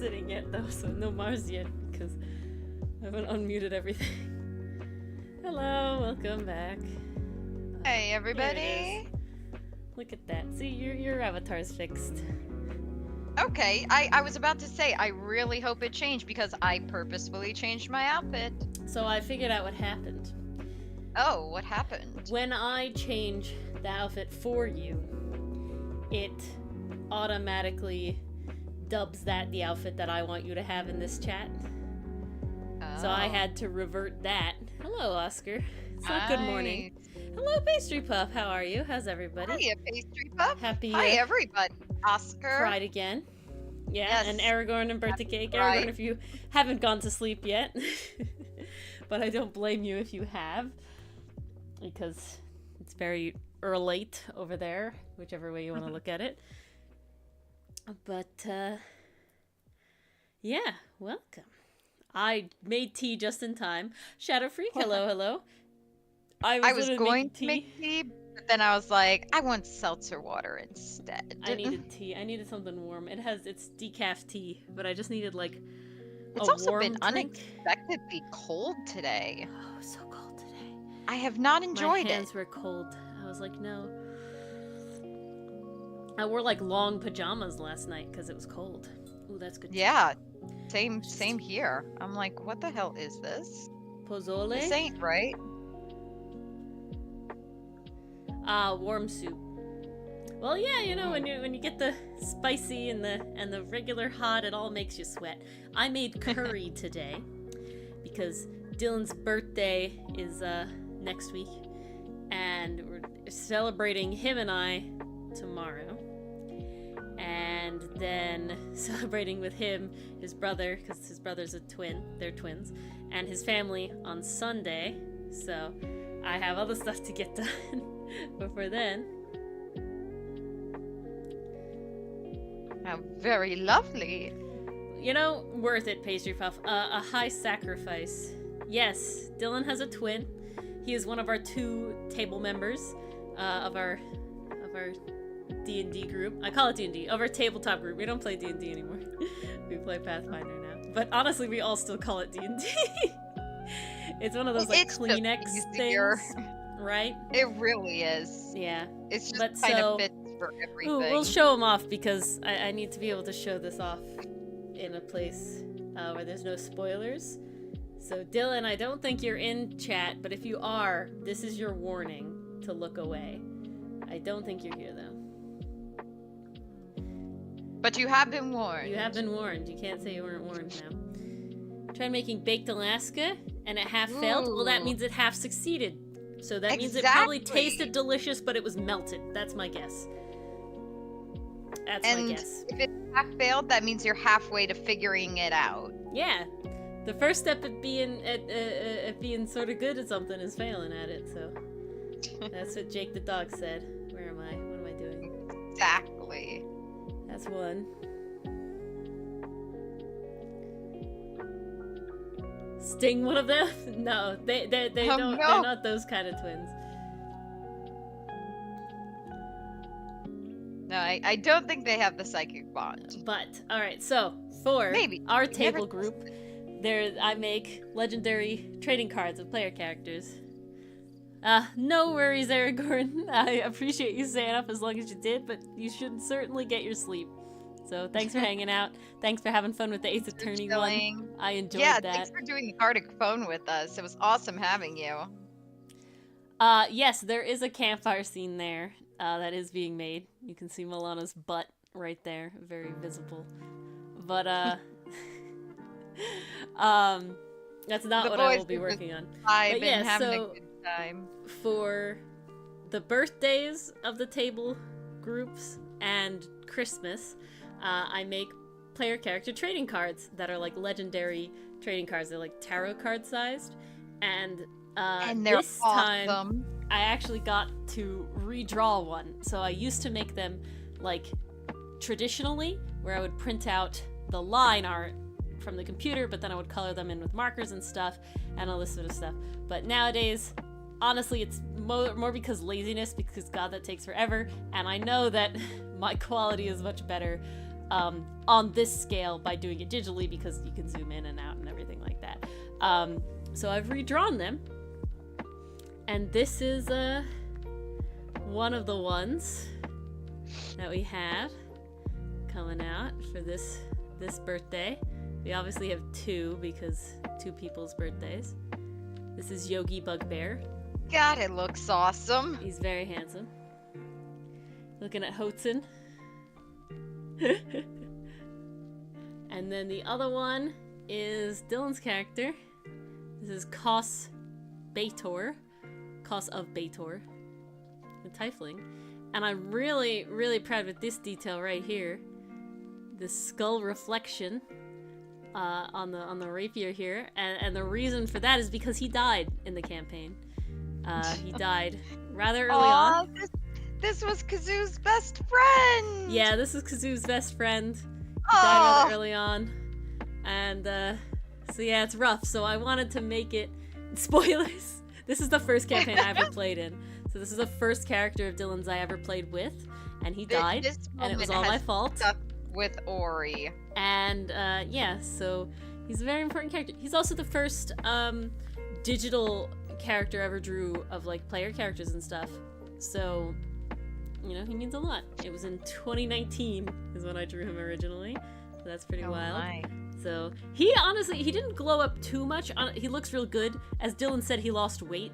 sitting yet though, so no Mars yet because I haven't unmuted everything. Hello, welcome back. Hey everybody. Look at that. See, your avatar's fixed. Okay, I was about to say I really hope it changed because I purposefully changed my outfit. So I figured out what happened. Oh, what happened? When I change the outfit for you, it automatically dubs that the outfit that I want you to have in this chat. Oh. So I had to revert that. Hello, Oscar. So Hi. good morning. Hello, Pastry Puff. How are you? How's everybody? Hiya, Pastry Puff. Happy Hi, everybody. Oscar. Pride again. Yeah, Yes. and Aragorn and birthday cake. Pride. Aragorn, if you haven't gone to sleep yet. But I don't blame you if you have. Because it's very late over there, whichever way you want to look at it. But, yeah, welcome. I made tea just in time. Shadow Freak, hello, hello. I was literally going making to make tea, but then I was like, I want seltzer water instead. I needed tea. I needed something warm. It's decaf tea, but I just needed like It's a also warm been drink. unexpectedly cold today. Oh, so cold today. I have not My enjoyed hands it. were cold. I was like, no. I wore like long pajamas last night because it was cold. Ooh, that's good. Yeah, same here. I'm like, what the hell is this? Pozole. This ain't right. Warm soup. Well, yeah, you know, when you get the spicy and the regular hot, it all makes you sweat. I made curry today because Dylan's birthday is next week, and we're celebrating him and I tomorrow, and then celebrating with him, his brother, because his brother's a twin. They're twins, and his family on Sunday. So I have other stuff to get done before then. How very lovely. You know, worth it, Pastry Puff. A high sacrifice. Yes, Dylan has a twin. He is one of our 2 table members of our D&D group. I call it D&D. Of our tabletop group. We don't play D&D anymore. We play Pathfinder now. But honestly, we all still call it D&D. It's one of those like It's just Kleenex easier. things, right? It really is. Yeah. It's just But kind so- of fits for everything. Ooh, we'll show them off because I need to be able to show this off in a place where there's no spoilers. So Dylan, I don't think you're in chat, but if you are, this is your warning to look away. I don't think you're here though. But you have been warned. You have been warned. You can't say you weren't warned now. Tried making baked Alaska and it half failed. Well, that Ooh. means it half succeeded. So that means it probably Exactly. tasted delicious, but it was melted. That's my guess. That's And my guess. if it half failed, that means you're halfway to figuring it out. Yeah, the first step at being sort of good at something is failing at it. So that's what Jake the dog said. Where am I? What am I doing? Exactly. That's one. Sting one of them? No, they Oh, don't. no. They're not those kind of twins. No, I don't think they have the psychic bond. But all right, so for Maybe. our We never table group, I make legendary trading cards of player characters. No worries, Aragorn. I appreciate you staying up as long as you did, but you should certainly get your sleep. So thanks for hanging out. Thanks for having fun with the Ace Attorney one. Chilling. I enjoyed Yeah, that. thanks for doing the Arctic phone with us. It was awesome having you. Yes, there is a campfire scene there that is being made. You can see Milana's butt right there, very visible. But that's not The what I will boys be are working on. I've But been yeah, having so- a good time. For the birthdays of the table groups and Christmas, I make player character trading cards that are like legendary trading cards. They're like tarot card sized, and And they're this awesome. time I actually got to redraw one. So I used to make them like traditionally, where I would print out the line art from the computer, but then I would color them in with markers and stuff and all this sort of stuff. But nowadays, honestly, it's more because laziness, because God, that takes forever, and I know that my quality is much better on this scale by doing it digitally because you can zoom in and out and everything like that. So I've redrawn them, and this is one of the ones that we have coming out for this birthday. We obviously have two because two people's birthdays. This is Yogi Bugbear. God, it looks awesome. He's very handsome. Looking at Hotsun. And then the other one is Dylan's character. This is Kos Bator. Kos of Bator. The Tiefling. And I'm really, really proud with this detail right here. The skull reflection on the rapier here. And the reason for that is because he died in the campaign. He died rather early on. This was Kazoo's best friend! Yeah, this is Kazoo's best friend. He died rather early on. And, so yeah, it's rough. So I wanted to make it... Spoilers! This is the first campaign I ever played in. So this is the first character of Dylan's I ever played with. And he died. And it was all my fault. Stuck with Ori. And, yeah, so he's a very important character. He's also the first, digital character I ever drew of, like, player characters and stuff. So... You know, he means a lot. It was in 2019 is when I drew him originally. So that's pretty wild. My. So he honestly, he didn't glow up too much. He looks real good. As Dylan said, he lost weight.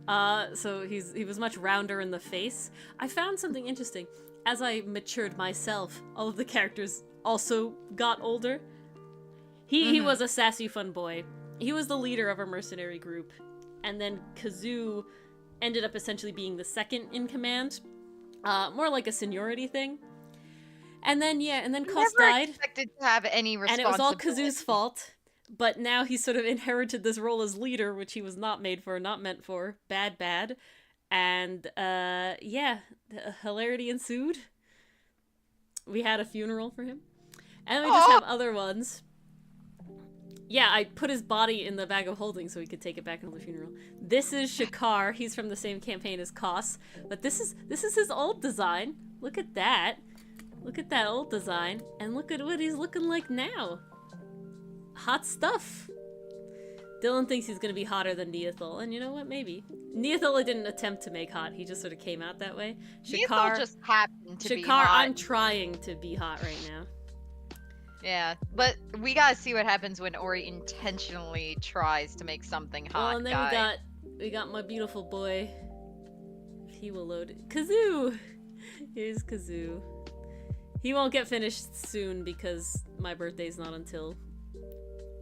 So he was much rounder in the face. I found something interesting. As I matured myself, all of the characters also got older. He was a sassy fun boy. He was the leader of our mercenary group. And then Kazoo ended up essentially being the second in command. More like a seniority thing. And then, yeah, and then Kos died. Expected to have any responsibility. And it was all Kazoo's fault. But now he sort of inherited this role as leader, which he was not made for, not meant for. Bad. And, yeah, hilarity ensued. We had a funeral for him. And we just have other ones. Yeah, I put his body in the bag of holding so he could take it back into the funeral. This is Shakar. He's from the same campaign as Kos. But this is his old design. Look at that. Look at that old design. And look at what he's looking like now. Hot stuff. Dylan thinks he's going to be hotter than Neothol. And you know what? Maybe. Neothol didn't attempt to make hot. He just sort of came out that way. Neothol just happened to be hot. Shakar, I'm trying to be hot right now. Yeah, but we gotta see what happens when Ori intentionally tries to make something hot. Well, and then we got my beautiful boy. He will load it. Kazoo! Here's Kazoo. He won't get finished soon because my birthday's not until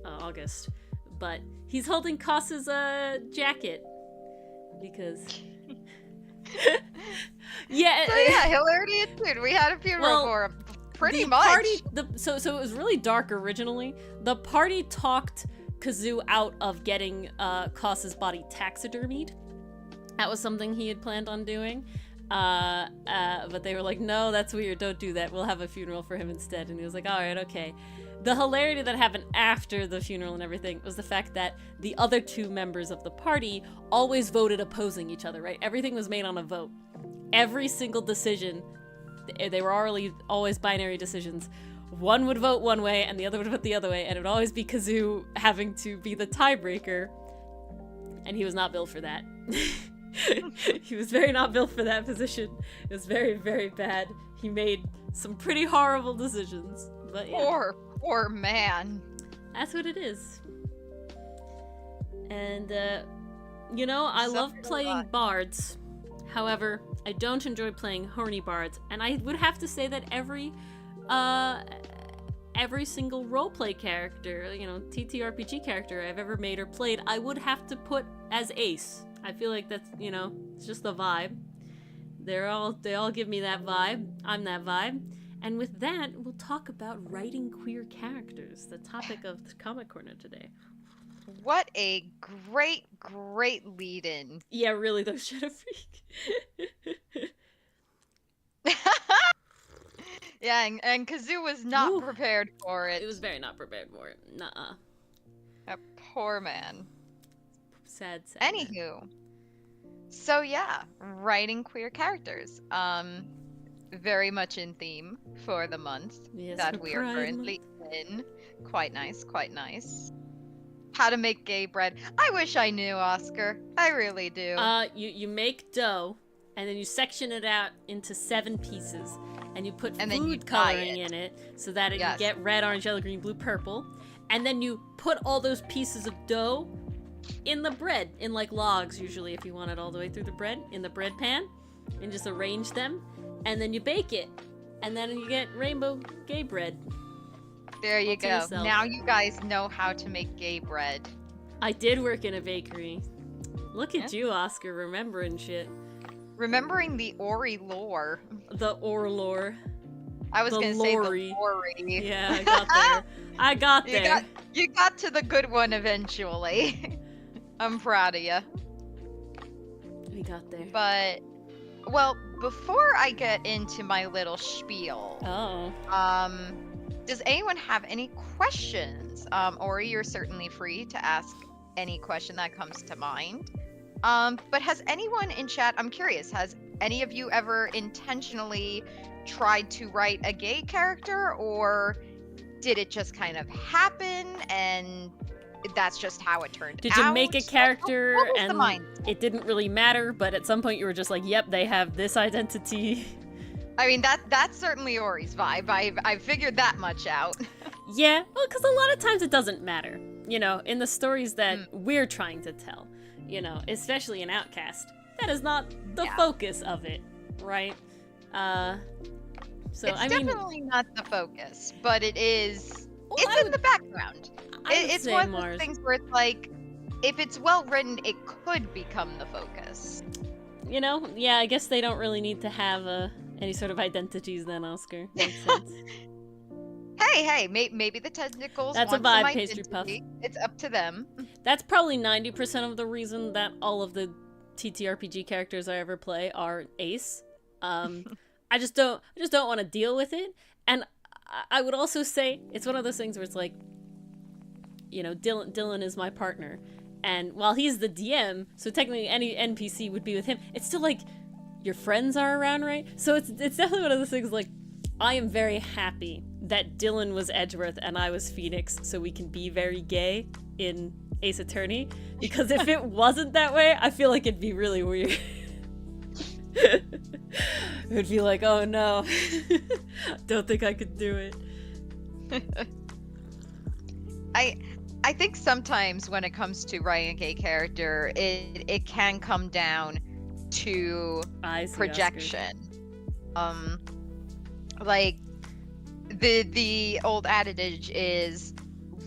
August. But he's holding Kos's jacket because yeah. So yeah, hilarity ensued. We had a funeral for him. Pretty much. So it was really dark originally. The party talked Kazoo out of getting Kos's body taxidermied. That was something he had planned on doing. But they were like, no, that's weird. Don't do that. We'll have a funeral for him instead. And he was like, all right, okay. The hilarity that happened after the funeral and everything was the fact that the other two members of the party always voted opposing each other, right? Everything was made on a vote. Every single decision, they were always binary decisions. One would vote one way and the other would vote the other way, and it would always be Kazoo having to be the tiebreaker. And he was not built for that. He was very not built for that position. It was very, very bad. He made some pretty horrible decisions. But yeah. Poor man. That's what it is. And, you know, I love playing bards. However, I don't enjoy playing horny bards, and I would have to say that every single roleplay character, you know, TTRPG character I've ever made or played, I would have to put as ace. I feel like that's, you know, it's just the vibe. They all give me that vibe. I'm that vibe. And with that, we'll talk about writing queer characters, the topic of the Comic Corner today. What a great lead-in. Yeah, really, though, Shadow Freak. Yeah, and Kazoo was not prepared for it. It was very not prepared for it. Nuh-uh. That poor man. Sad. Anywho. So yeah, writing queer characters. very much in theme for the month Yes, that for we are Pride currently in. Quite nice, quite nice. How to make gay bread. I wish I knew, Oscar. I really do. You make dough, and then you section it out into 7 pieces, and you put And then you food dye coloring it. in it so that you Yes. get red, orange, yellow, green, blue, purple, and then you put all those pieces of dough in the bread, in like logs usually if you want it all the way through the bread, in the bread pan, and just arrange them, and then you bake it, and then you get rainbow gay bread. There you all to go. yourself. Now you guys know how to make gay bread. I did work in a bakery. Look at you, Oscar, remembering shit. Remembering the Ori lore. The Orlore. I was The gonna say Lori. the Ori. Yeah, I got there. I got there. You got to the good one eventually. I'm proud of you. We got there. But, well, before I get into my little spiel, Oh. does anyone have any questions? Ori, you're certainly free to ask any question that comes to mind. But has anyone in chat, I'm curious, has any of you ever intentionally tried to write a gay character, or did it just kind of happen and that's just how it turned out? Did you make a character what was the and mind? it didn't really matter, but at some point you were just like, yep, they have this identity? I mean, that's certainly Ori's vibe. I figured that much out. Yeah, well, because a lot of times it doesn't matter. You know, in the stories that we're trying to tell, you know, especially in Outcast, that is not the focus of it, right? So It's I mean, definitely not the focus, but it is. Well, It's in the background. It's say one of Mars. those things where it's like, if it's well written, it could become the focus. You know, yeah, I guess they don't really need to have any sort of identities then, Oscar. Makes sense. Hey, maybe the tentacles. That's a want some vibe, pastry puff. identity. It's up to them. That's probably 90% of the reason that all of the TTRPG characters I ever play are ace. I just don't want to deal with it. And I would also say it's one of those things where it's like, you know, Dylan is my partner, and while he's the DM, so technically any NPC would be with him, it's still like your friends are around, right? So it's definitely one of those things like, I am very happy that Dylan was Edgeworth and I was Phoenix, so we can be very gay in Ace Attorney, because if it wasn't that way, I feel like it'd be really weird. It would be like, oh no, don't think I could do it. I think sometimes when it comes to writing a gay character, it can come down to projection. Like the old adage is,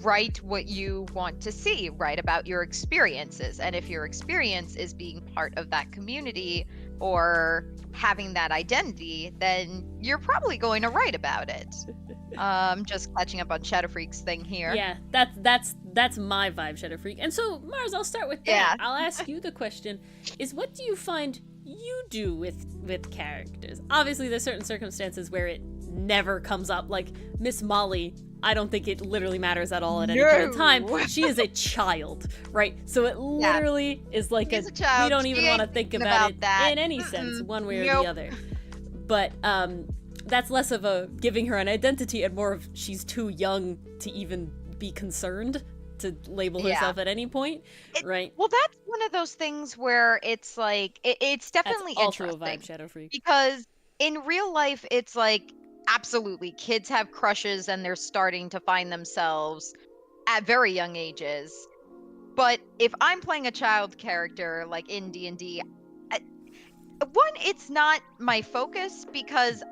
write what you want to see, write about your experiences, and if your experience is being part of that community or having that identity, then you're probably going to write about it. Just catching up on Shadow Freak's thing here. Yeah, that's my vibe, Shadow Freak. And so, Mars, I'll start with that. Yeah. I'll ask you the question, is what do you find you do with characters? Obviously, there's certain circumstances where it never comes up, like Miss Molly. I don't think it literally matters at all at any point in time. She is a child, right? So it literally is like She's a child. we don't She even want to ain't think thinking about it that. in any sense, one way or Nope. the other. But that's less of a giving her an identity and more of she's too young to even be concerned to label herself at any point, right? Well, that's one of those things where it's like, it's definitely That's also interesting. a vibe, Shadow Freak. Because in real life, it's like, absolutely, kids have crushes and they're starting to find themselves at very young ages. But if I'm playing a child character, like in D&D, one, it's not my focus because,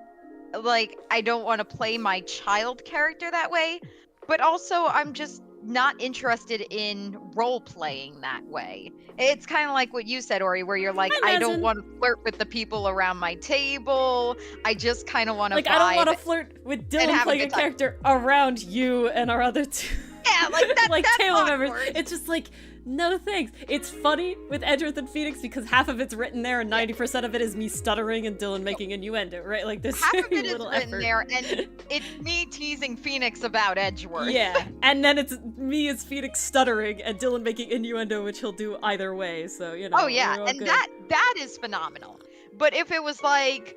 like, I don't want to play my child character that way. But also, I'm just not interested in role-playing that way. It's kind of like what you said, Ori, where you're like, I don't want to flirt with the people around my table. I just kind of want to like, I don't want to flirt with Dylan playing a character around you and our other two. Yeah, like that, like that's table awkward. members. It's just like, no thanks. It's funny with Edgeworth and Phoenix because half of it's written there and 90% of it is me stuttering and Dylan making innuendo, right? Like there's half very of it is little written effort. there, and it's me teasing Phoenix about Edgeworth. Yeah, and then it's me as Phoenix stuttering and Dylan making innuendo, which he'll do either way. So you know. Oh yeah, we're all and good. that is phenomenal. But if it was like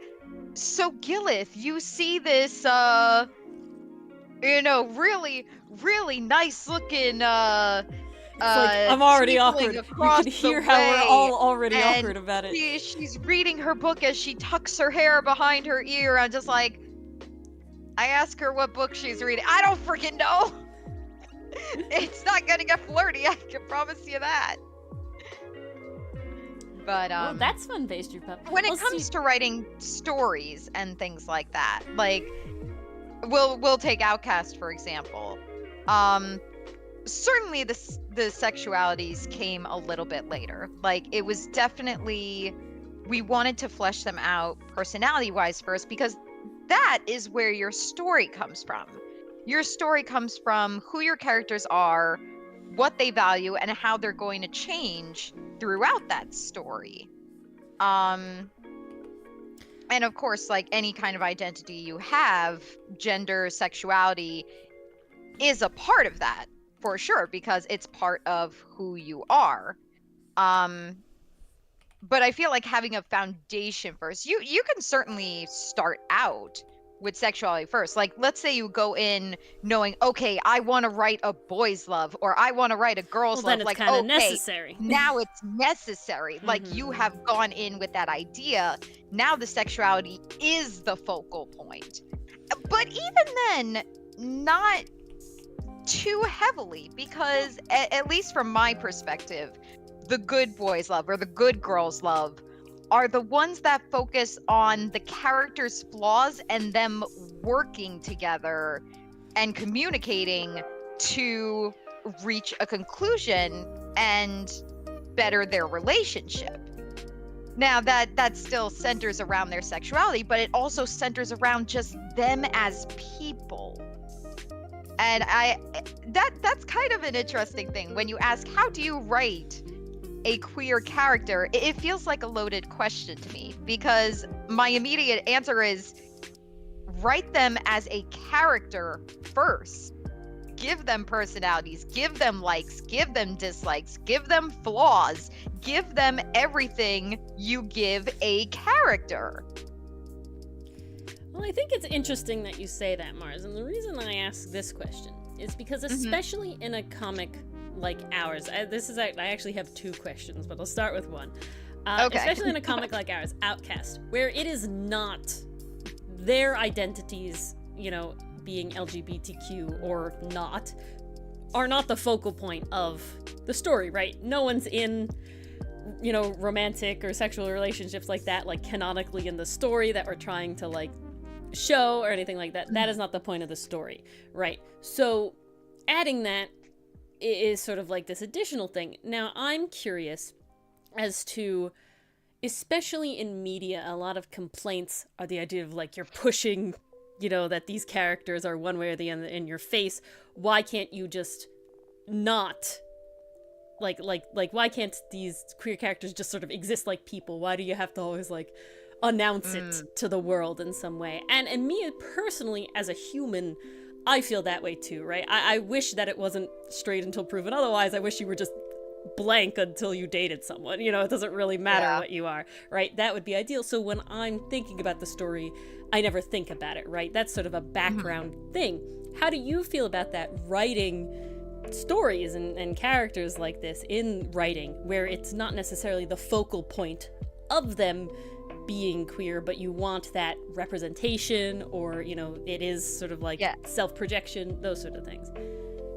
So Gilith, you see this really, really nice looking It's like, I'm already tiefling awkward. You across can the hear how we're way, all already and awkward about it. she's reading her book as she tucks her hair behind her ear. I'm just like, I ask her what book she's reading. I don't freaking know. It's not gonna get flirty, I can promise you that. But Well, that's fun, pastry pup. when it Well, comes see- to writing stories and things like that, like we'll take Outcast for example. Certainly the sexualities came a little bit later. Like, it was definitely, we wanted to flesh them out personality wise first, because that is where your story comes from. Your story comes from who your characters are, what they value, and how they're going to change throughout that story. And of course, like any kind of identity you have, gender, sexuality is a part of that for sure, because it's part of who you are. But I feel like having a foundation first, you can certainly start out with sexuality first. Like, let's say you go in knowing, okay, I want to write a boy's love, or I want to write a girl's well, love. then it's Like, kind of okay, necessary. now it's necessary. Like, you have gone in with that idea. Now the sexuality is the focal point. But even then, not too heavily, because at least from my perspective, the good boys love or the good girls love are the ones that focus on the characters' flaws and them working together and communicating to reach a conclusion and better their relationship. Now that still centers around their sexuality, but it also centers around just them as people. And that's kind of an interesting thing when you ask, how do you write a queer character? It feels like a loaded question to me, because my immediate answer is write them as a character first. Give them personalities, give them likes, give them dislikes, give them flaws, give them everything you give a character. Well, I think it's interesting that you say that, Mars, and the reason I ask this question is because, especially in a comic like ours, I actually have two questions, but I'll start with one. Okay. Especially in a comic like ours, Outcast, where it is not their identities, being LGBTQ or not, are not the focal point of the story, right? No one's in, romantic or sexual relationships like that, like canonically in the story that we're trying to like show or anything like that. That is not the point of the story, right? So adding that is sort of like this additional thing. Now, I'm curious as to, especially in media, a lot of complaints are the idea of like, you're pushing, that these characters are one way or the other in your face. Why can't you just not like why can't these queer characters just sort of exist like people? Why do you have to always like announce it to the world in some way? And me personally, as a human, I feel that way too, right? I wish that it wasn't straight until proven otherwise. I wish you were just blank until you dated someone. It doesn't really matter what you are, right? That would be ideal. So when I'm thinking about the story, I never think about it, right? That's sort of a background thing. How do you feel about that, writing stories and characters like this in writing, where it's not necessarily the focal point of them being queer, but you want that representation, or it is sort of like self-projection, those sort of things?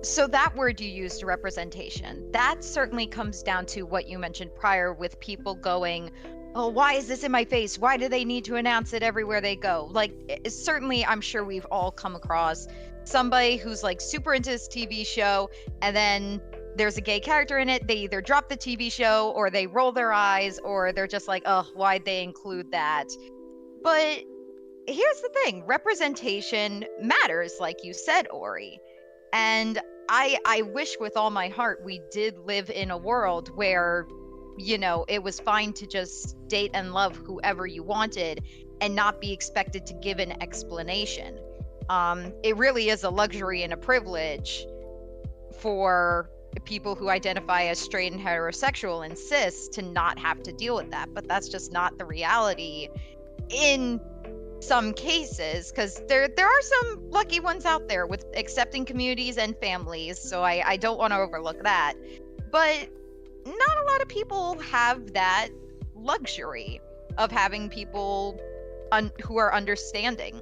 So that word you used, representation, that certainly comes down to what you mentioned prior, with people going, oh, why is this in my face? Why do they need to announce it everywhere they go? Like, certainly I'm sure we've all come across somebody who's like super into this TV show, and then there's a gay character in it. They either drop the TV show, or they roll their eyes, or they're just like, oh, why'd they include that? But here's the thing, representation matters, like you said, Ori. And I wish with all my heart we did live in a world where, it was fine to just date and love whoever you wanted and not be expected to give an explanation. It really is a luxury and a privilege for people who identify as straight and heterosexual and cis to not have to deal with that. But that's just not the reality in some cases, because there are some lucky ones out there with accepting communities and families, so I don't want to overlook that. But not a lot of people have that luxury of having people who are understanding.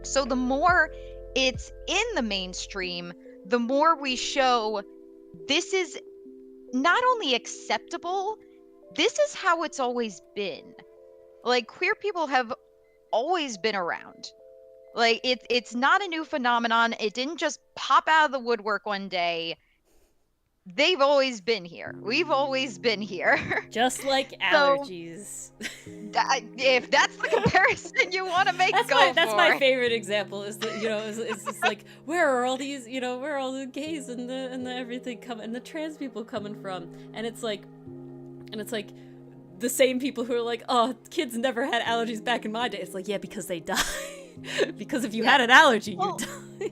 So the more it's in the mainstream, the more we show this is not only acceptable, this is how it's always been. Like, queer people have always been around. Like, it's not a new phenomenon. It didn't just pop out of the woodwork one day. They've always been here. We've always been here. Just like allergies. If that's the comparison you want to make, that's my favorite example. Is that, it's just like, where are all these, where are all the gays and the everything coming, and the trans people coming from? And it's like the same people who are like, oh, kids never had allergies back in my day. It's like, yeah, because they died. Because if you had an allergy, you died.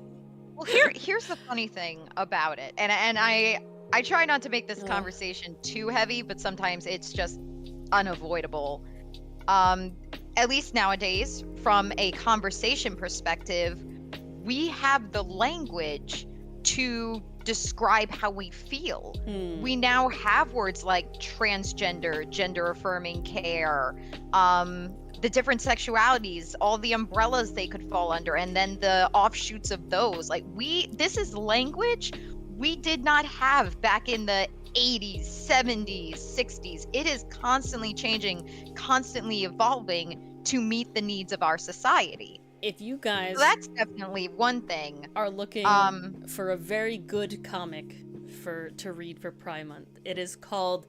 Well, here's the funny thing about it, and I try not to make this conversation too heavy, but sometimes it's just unavoidable. At least nowadays, from a conversation perspective, we have the language to describe how we feel. We now have words like transgender, gender affirming care, the different sexualities, all the umbrellas they could fall under, and then the offshoots of those. Like, this is language we did not have back in the 80s, 70s, 60s. It is constantly changing, constantly evolving to meet the needs of our society. If you guys that's definitely one thing. Are looking for a very good comic to read for Pride Month, it is called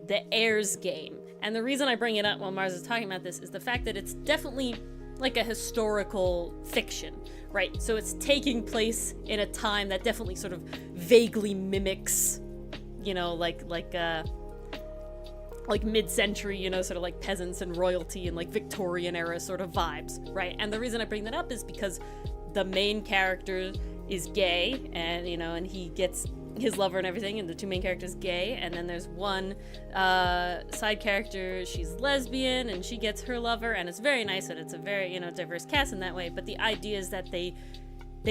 The Heirs Game. And the reason I bring it up while Mars is talking about this is the fact that it's definitely like a historical fiction, right? So it's taking place in a time that definitely sort of vaguely mimics, like mid-century, sort of like peasants and royalty and like Victorian era sort of vibes, right? And the reason I bring that up is because the main character is gay, and and he gets his lover and everything, and the two main characters gay, and then there's one side character, she's lesbian, and she gets her lover, and it's very nice, and it's a very diverse cast in that way. But the idea is that they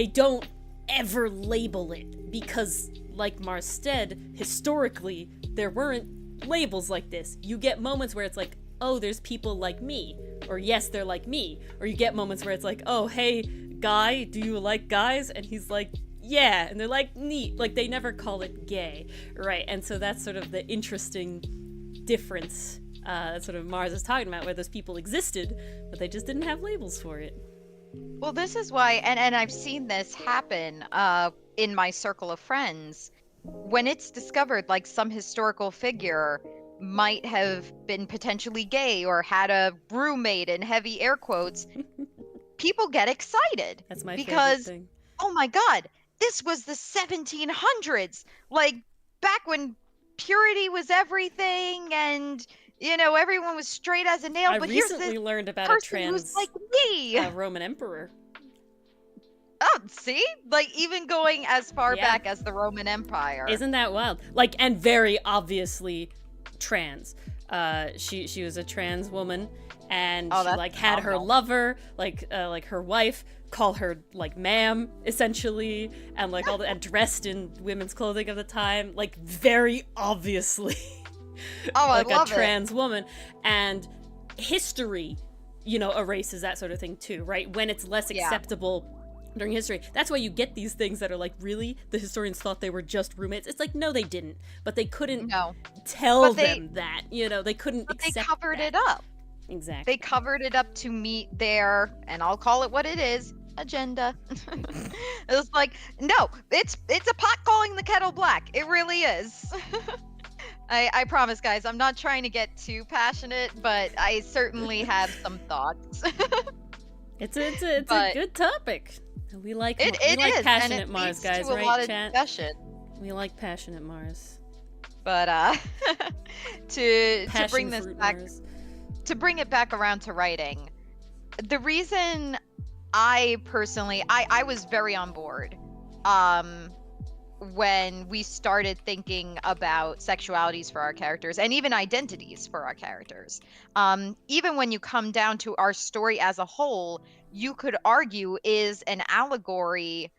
don't ever label it, because like Mars said, historically there weren't labels like this. You get moments where it's like, oh, there's people like me, or yes, they're like me, or you get moments where it's like, oh, hey guy, do you like guys? And he's like, yeah, and they're like, neat. Like, they never call it gay, right? And so that's sort of the interesting difference that sort of Mars is talking about, where those people existed, but they just didn't have labels for it. Well, this is why, and I've seen this happen in my circle of friends, when it's discovered like some historical figure might have been potentially gay or had a roommate, in heavy air quotes, people get excited. That's my because, favorite thing. Oh my God, this was the 1700s, like back when purity was everything, and everyone was straight as a nail. But here's this recently learned about person a trans who's like me. Roman emperor. Oh, see? Like, even going as far back as the Roman Empire. Isn't that wild? Like, and very obviously trans. She was a trans woman, and she like had her lover, like her wife, call her like ma'am, essentially, and like all and dressed in women's clothing of the time, like very obviously like a trans woman. And history, erases that sort of thing too, right? When it's less acceptable during history. That's why you get these things that are like, really? The historians thought they were just roommates? It's like, no, they didn't. But they couldn't tell them that. They couldn't accept they covered that. it up. Exactly. They covered it up to meet their, and I'll call it what it is, agenda. It was like, no, it's a pot calling the kettle black. It really is. I promise, guys, I'm not trying to get too passionate, but I certainly have some thoughts. It's a good topic. We like passionate Mars, guys, to a right? lot of chat? Discussion. We like passionate Mars. But to bring this back, Mars. To bring it back around to writing, the reason I personally I was very on board when we started thinking about sexualities for our characters and even identities for our characters. Even when you come down to our story as a whole, you could argue is an allegory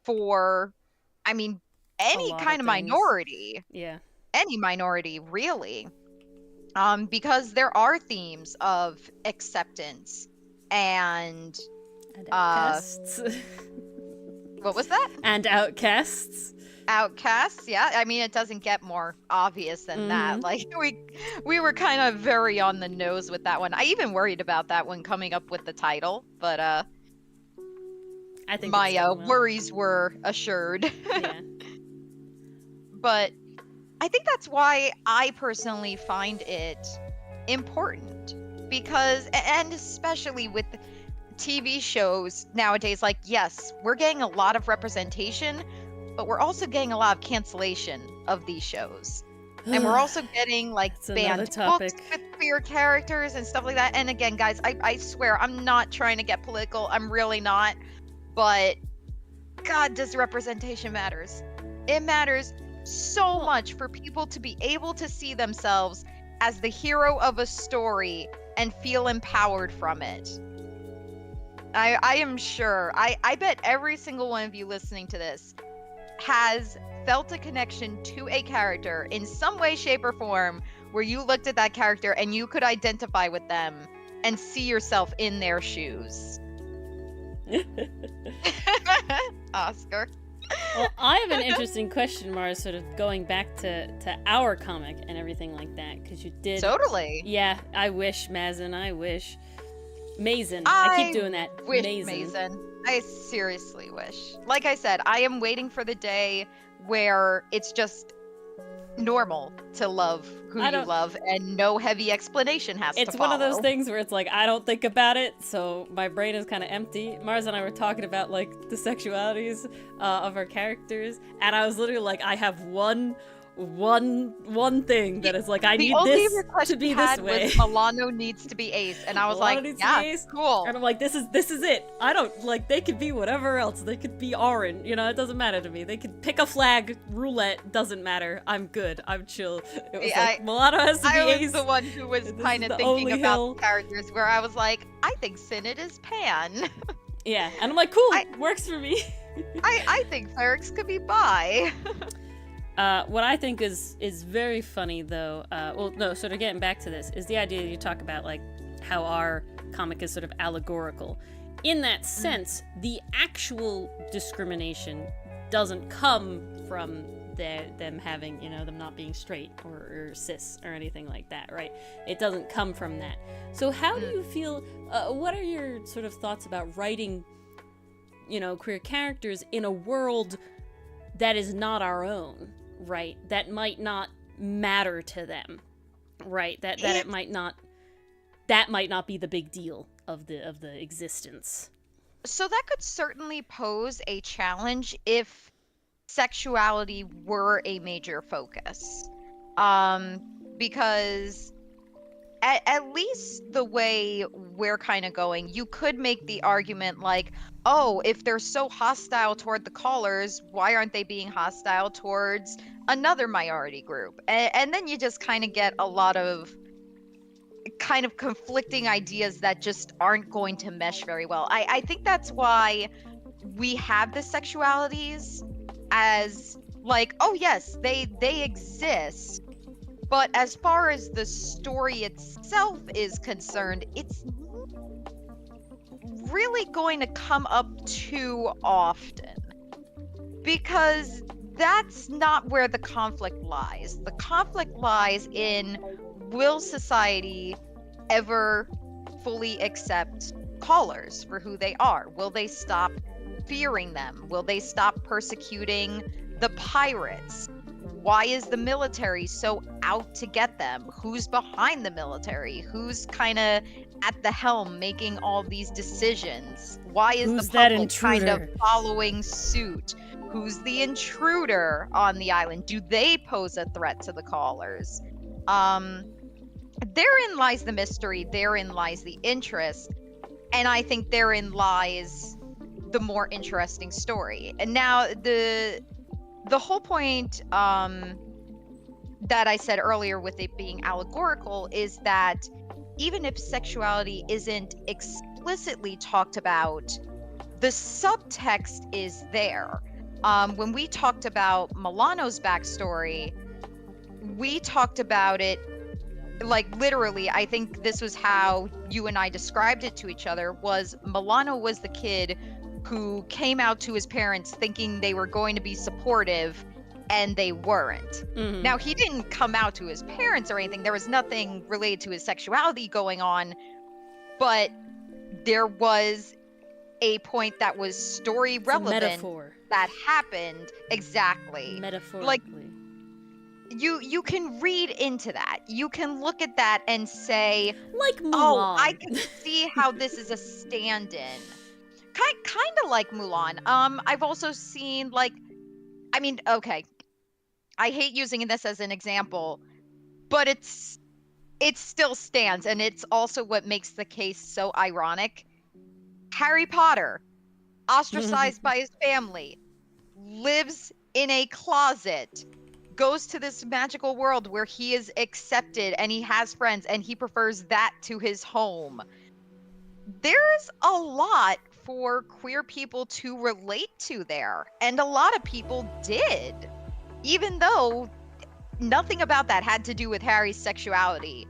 for, I mean, A any lot of kind of things. minority, Yeah. any minority, really. Because there are themes of acceptance and And uh outcasts. what was that? And outcasts. Outcasts. Yeah, I mean, it doesn't get more obvious than that. Mhm. Like we were kind of very on the nose with that one. I even worried about that when coming up with the title, but I think it's my done well. worries were assured. Yeah. But I think that's why I personally find it important, because and especially with TV shows nowadays, like, yes, we're getting a lot of representation, but we're also getting a lot of cancellation of these shows. And we're also getting like That's another banned topic. books with queer characters and stuff like that. And again, guys, I swear I'm not trying to get political. I'm really not. But God, does representation matters. It matters so much for people to be able to see themselves as the hero of a story and feel empowered from it. I am sure. I bet every single one of you listening to this has felt a connection to a character in some way, shape, or form where you looked at that character and you could identify with them and see yourself in their shoes. Oscar. Well, I have an interesting question, Mara, sort of going back to our comic and everything like that, because you did. Totally. Yeah, I wish, Mazin, I wish. Mason. I keep doing that. Wish Mason. Mason. I seriously wish. Like I said, I am waiting for the day where it's just normal to love who you love and no heavy explanation has to follow. It's one of those things where it's like, I don't think about it, so my brain is kind of empty. Mars and I were talking about, like, the sexualities of our characters, and I was literally like, I have one thing that is like, I need this to be this way. Was Milano needs to be ace, and I was Milano like, needs yeah, to be ace. Cool. And I'm like, this is it. I don't, like, they could be whatever else. They could be orange, you know, it doesn't matter to me. They could pick a flag, roulette, doesn't matter. I'm good. I'm chill. It was like, Milano has to be ace. I was the one who was kind of thinking about the characters where I was like, I think Synod is Pan. Yeah, and I'm like, cool, works for me. I think clerics could be bi. What I think is very funny, though, well, no, sort of getting back to this, is the idea you talk about, like, how our comic is sort of allegorical. In that sense, the actual discrimination doesn't come from them having, you know, them not being straight or cis or anything like that, right? It doesn't come from that. So how do you feel, what are your sort of thoughts about writing, you know, queer characters in a world that is not our own? Right, that might not matter to them, right? That it might not be the big deal of the existence. So that could certainly pose a challenge if sexuality were a major focus, because at least the way we're kind of going, you could make the argument like, oh, if they're so hostile toward the callers, why aren't they being hostile towards another minority group? And then you just kind of get a lot of kind of conflicting ideas that just aren't going to mesh very well. I think that's why we have the sexualities as like, oh yes, they exist. But as far as the story itself is concerned, it's really going to come up too often, because that's not where the conflict lies. The conflict lies in, will society ever fully accept callers for who they are? Will they stop fearing them? Will they stop persecuting the pirates? Why is the military so out to get them? Who's behind the military? Who's kind of at the helm making all these decisions? Why is the public kind of following suit? Who's the intruder on the island? Do they pose a threat to the callers? Therein lies the mystery. Therein lies the interest. And I think therein lies the more interesting story. And now the whole point that I said earlier with it being allegorical is that even if sexuality isn't explicitly talked about, the subtext is there. When we talked about Milano's backstory, we talked about it like literally. I think this was how you and I described it to each other, was Milano was the kid who came out to his parents thinking they were going to be supportive, and they weren't. Mhm. Now, he didn't come out to his parents or anything. There was nothing related to his sexuality going on, but there was a point that was story It's a relevant metaphor. that happened. Exactly. Metaphorically. You can read into that. You can look at that and say, Like Mulan. oh, I can see how this is a stand-in. Kind of like Mulan. I've also seen, like, I mean, okay, I hate using this as an example, but it still stands, and it's also what makes the case so ironic. Harry Potter, ostracized by his family, lives in a closet, goes to this magical world where he is accepted and he has friends and he prefers that to his home. There's a lot for queer people to relate to there, and a lot of people did, even though nothing about that had to do with Harry's sexuality.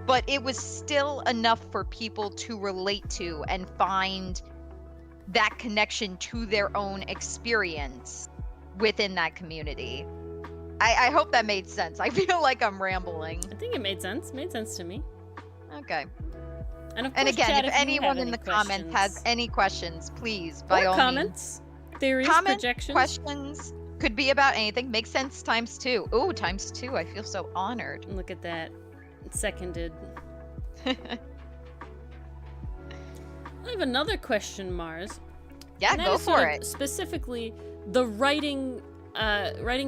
But it was still enough for people to relate to and find that connection to their own experience within that community. I hope that made sense. I feel like I'm rambling. I think it made sense. Made sense to me. Okay. And, of And course, again, chat, if you anyone have in any the comments has questions. any questions, please, Or by all means. comments, theories, Comments, projections. questions, could be about anything. Makes sense times 2. Ooh, times 2. I feel so honored. Look at that. Seconded. I have another question, Mars. Yeah, And that go is sort for of it. Specifically, the writing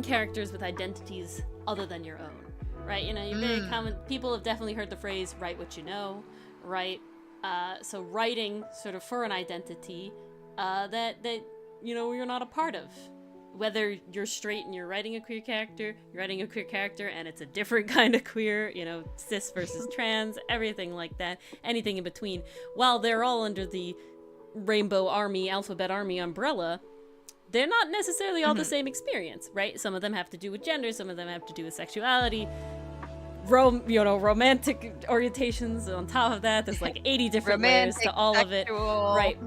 characters with identities other than your own, right? You know, you're very common. People have definitely heard the phrase "write what you know," right? So writing sort of for an identity that you know you're not a part of. Whether you're straight and you're writing a queer character, and it's a different kind of queer, you know, cis versus trans, everything like that, anything in between. While they're all under the Rainbow Army, Alphabet Army umbrella, they're not necessarily all the same experience, right? Some of them have to do with gender, some of them have to do with sexuality, romantic orientations. On top of that, there's like 80 different layers to all of it, right?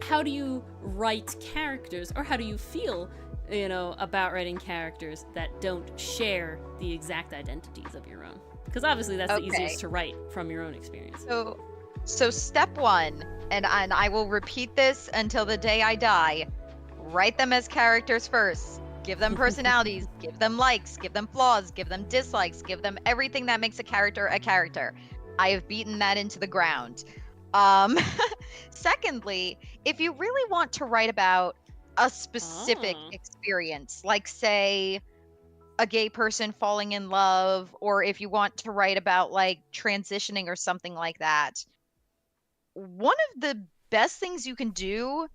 How do you write characters, or how do you feel, you know, about writing characters that don't share the exact identities of your own? Because obviously that's the easiest to write from your own experience. So step 1, and I will repeat this until the day I die. Write them as characters first. Give them personalities, give them likes, give them flaws, give them dislikes, give them everything that makes a character a character. I have beaten that into the ground. Secondly, if you really want to write about a specific experience, like say a gay person falling in love, or if you want to write about like transitioning or something like that, one of the best things you can do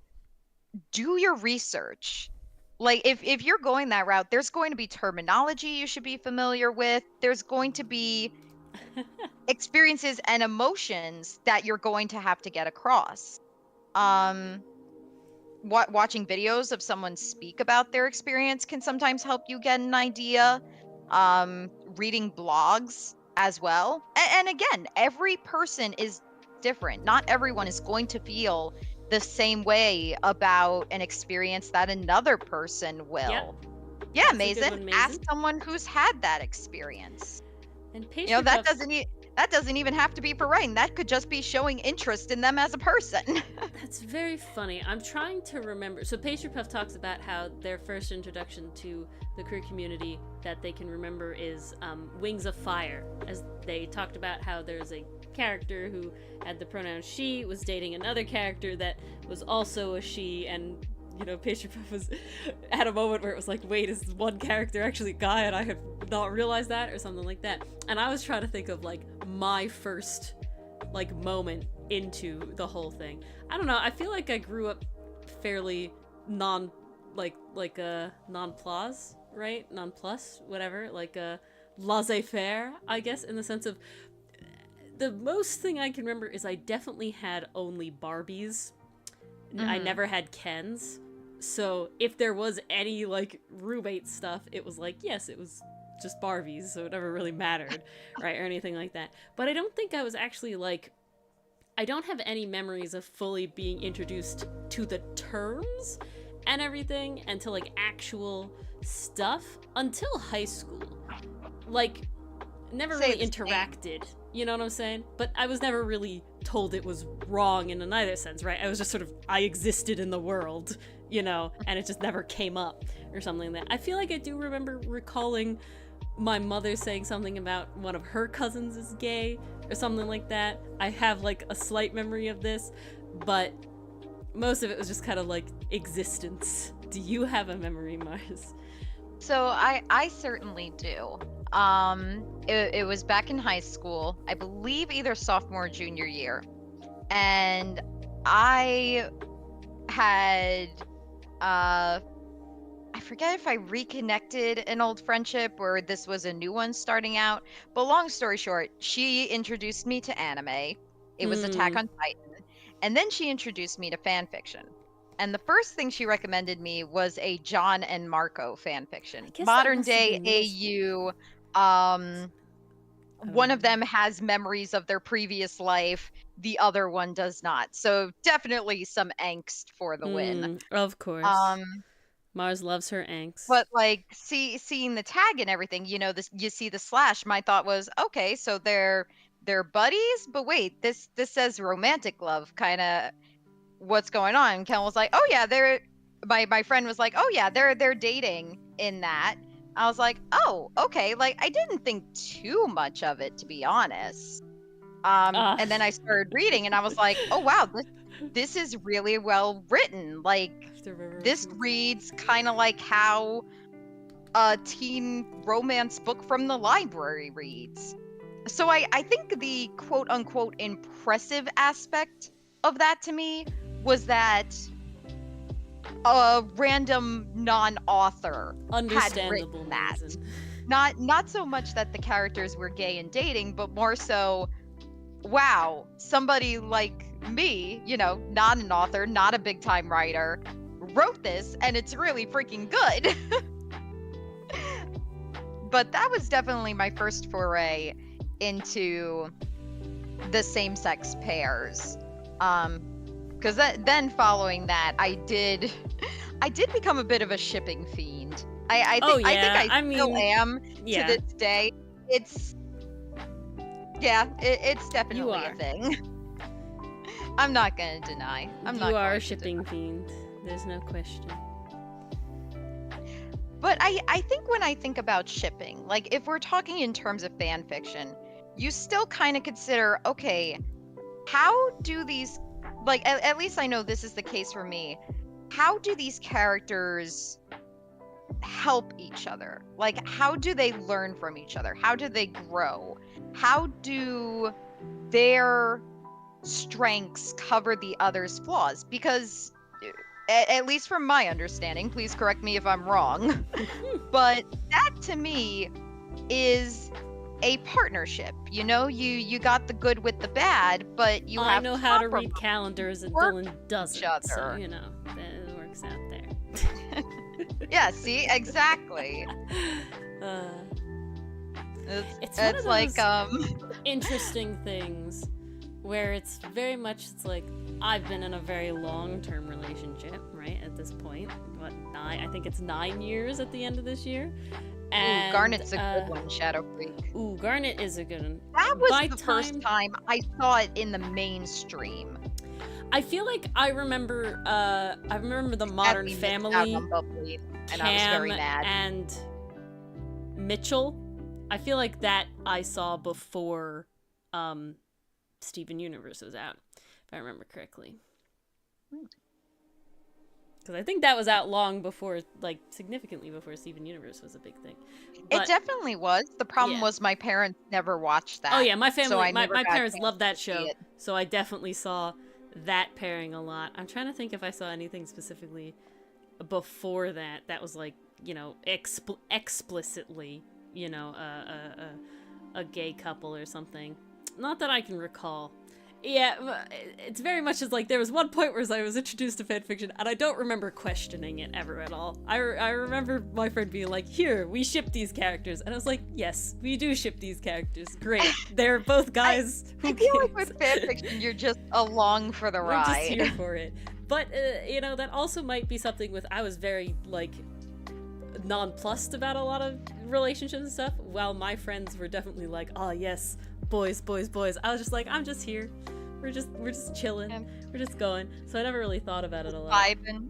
your research. Like if you're going that route, there's going to be terminology you should be familiar with. There's going to be experiences and emotions that you're going to have to get across. Watching videos of someone speak about their experience can sometimes help you get an idea. Reading blogs as well. And again, every person is different. Not everyone is going to feel the same way about an experience that another person will. Yeah, Mason, ask someone who's had that experience. And you know, that doesn't even have to be for writing. That could just be showing interest in them as a person. That's very funny. I'm trying to remember. So Pastry Puff talks about how their first introduction to the queer community that they can remember is Wings of Fire, as they talked about how there's a character who had the pronoun she, was dating another character that was also a she, and you know, Pastry Puff was at a moment where it was like, wait, is one character actually a guy and I had not realized that, or something like that. And I was trying to think of like my first like moment into the whole thing. I don't know, I feel like I grew up fairly like a non-plus, right? Non-plus, whatever, like a laissez-faire, I guess, in the sense of the most thing I can remember is I definitely had only Barbies. I never had Kens. So if there was any like roommate stuff, it was like, yes, it was just Barbies, so it never really mattered, right, or anything like that. But I don't think I was actually like, I don't have any memories of fully being introduced to the terms and everything and to like actual stuff until high school. Like, never really interacted, you know what I'm saying? But I was never really told it was wrong in either sense, right? I was just sort of, I existed in the world, you know, and it just never came up or something like that. I feel like I do remember recalling my mother saying something about one of her cousins is gay or something like that. I have like a slight memory of this, but most of it was just kind of like existence. Do you have a memory, Mars? So I certainly do. It was back in high school, I believe either sophomore or junior year. And I had, I forget if I reconnected an old friendship or this was a new one starting out. But long story short, she introduced me to anime. It was Attack on Titan. And then she introduced me to fan fiction. And the first thing she recommended me was a John and Marco fan fiction. Modern day AU. One of them has memories of their previous life. The other one does not. So definitely some angst for the win. Of course. Mars loves her angst. But like seeing the tag and everything, you know, this you see the slash. My thought was, okay, so they're buddies, but wait, this says romantic love, kind of. What's going on? And Ken was like, oh yeah, my friend was like, oh yeah, they're dating in that. I was like, oh, okay. Like, I didn't think too much of it, to be honest. And then I started reading and I was like, oh wow, this is really well written. Like, this reads kind of like how a teen romance book from the library reads. So I think the quote unquote impressive aspect of that to me was that a random non-author had written that. Not so much that the characters were gay and dating, but more so, wow, somebody like me, you know, not an author, not a big-time writer, wrote this, and it's really freaking good. But that was definitely my first foray into the same-sex pairs. Because then following that, I did become a bit of a shipping fiend. I think I still am to this day. It's definitely a thing. I'm not gonna deny. You are a shipping fiend. There's no question. But I think when I think about shipping, like if we're talking in terms of fan fiction, you still kind of consider, okay, how do these, like, at least I know this is the case for me, how do these characters help each other? Like, how do they learn from each other? How do they grow? How do their strengths cover the other's flaws? Because, at least from my understanding, please correct me if I'm wrong, but that to me is a partnership. You know, you got the good with the bad, but you have I know how to read calendars and Dylan doesn't, so you know, it works out there. Yeah, see, exactly. It's one of those interesting things where it's very much, it's like, I've been in a very long-term relationship, right, at this point. I think it's 9 years at the end of this year. And, Garnet's a good one, Shadow Creek. Ooh, Garnet is a good one. That was the first time I saw it in the mainstream. I feel like I remember the Modern Family, and Cam I was very mad. And Mitchell. I feel like that I saw before Steven Universe was out, if I remember correctly. Because I think that was out long before, like, significantly before Steven Universe was a big thing. But, it definitely was. The problem was my parents never watched that. Oh yeah, my family, so my parents loved that show, so I definitely saw that pairing a lot. I'm trying to think if I saw anything specifically before that was like, explicitly, a gay couple or something. Not that I can recall. Yeah, it's very much as like there was one point where I was introduced to fanfiction and I don't remember questioning it ever at all. I remember my friend being like, here, we ship these characters. And I was like, yes, we do ship these characters. Great. They're both guys I feel like with fanfiction, you're just along for the ride. We're just here for it. But, that also might be something with, I was very, like, nonplussed about a lot of relationships and stuff, while my friends were definitely like, oh yes, boys. I was just like, I'm just here. We're just chilling. Yeah. We're just going. So I never really thought about it a lot. Vibing.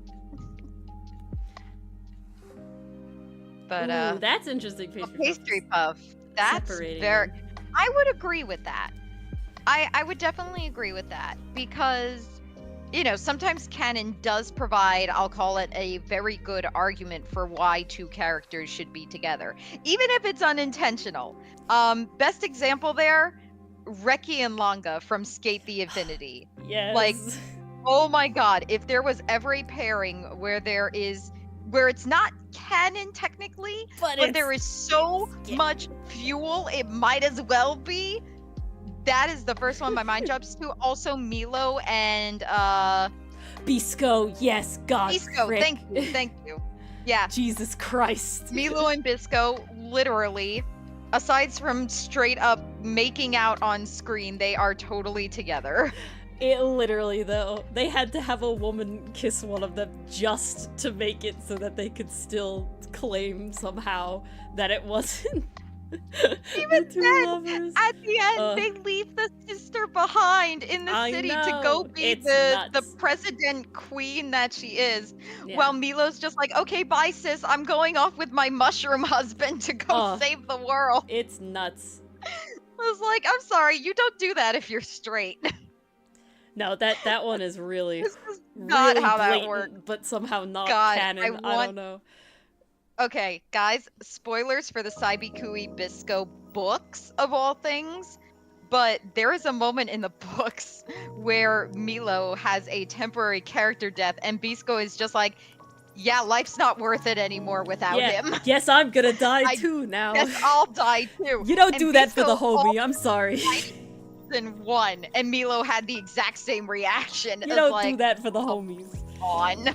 But ooh, that's interesting. Pastry puff. That's very. I would agree with that. I would definitely agree with that because, sometimes canon does provide, I'll call it, a very good argument for why two characters should be together, even if it's unintentional. Best example there, Reki and Langa from Skate the Infinity. Yes. Like, oh my god, if there was ever a pairing where it's not canon technically, but there is so much fuel, it might as well be. That is the first one my mind jumps to. Also, Milo and Bisco. Yes, God. Bisco, frick. Thank you. Yeah. Jesus Christ. Milo and Bisco, literally, aside from straight up making out on screen, they are totally together. It literally, though, they had to have a woman kiss one of them just to make it so that they could still claim somehow that it wasn't. Even then, at the end, they leave the sister behind in the city to go be the president queen that she is. Yeah. While Milo's just like, okay, bye, sis. I'm going off with my mushroom husband to go save the world. It's nuts. I was like, I'm sorry, you don't do that if you're straight. No, that one is really, this is not really how blatant, that works. But somehow not canon. I don't know. Okay, guys, spoilers for the Saibikui Bisco books, of all things, but there is a moment in the books where Milo has a temporary character death, and Bisco is just like, yeah, life's not worth it anymore without him. Yes, I'm gonna die too now. Yes, I'll die too. You don't do that for the homie, I'm sorry. Season 1, and Milo had the exact same reaction. You don't do that for the homies. On.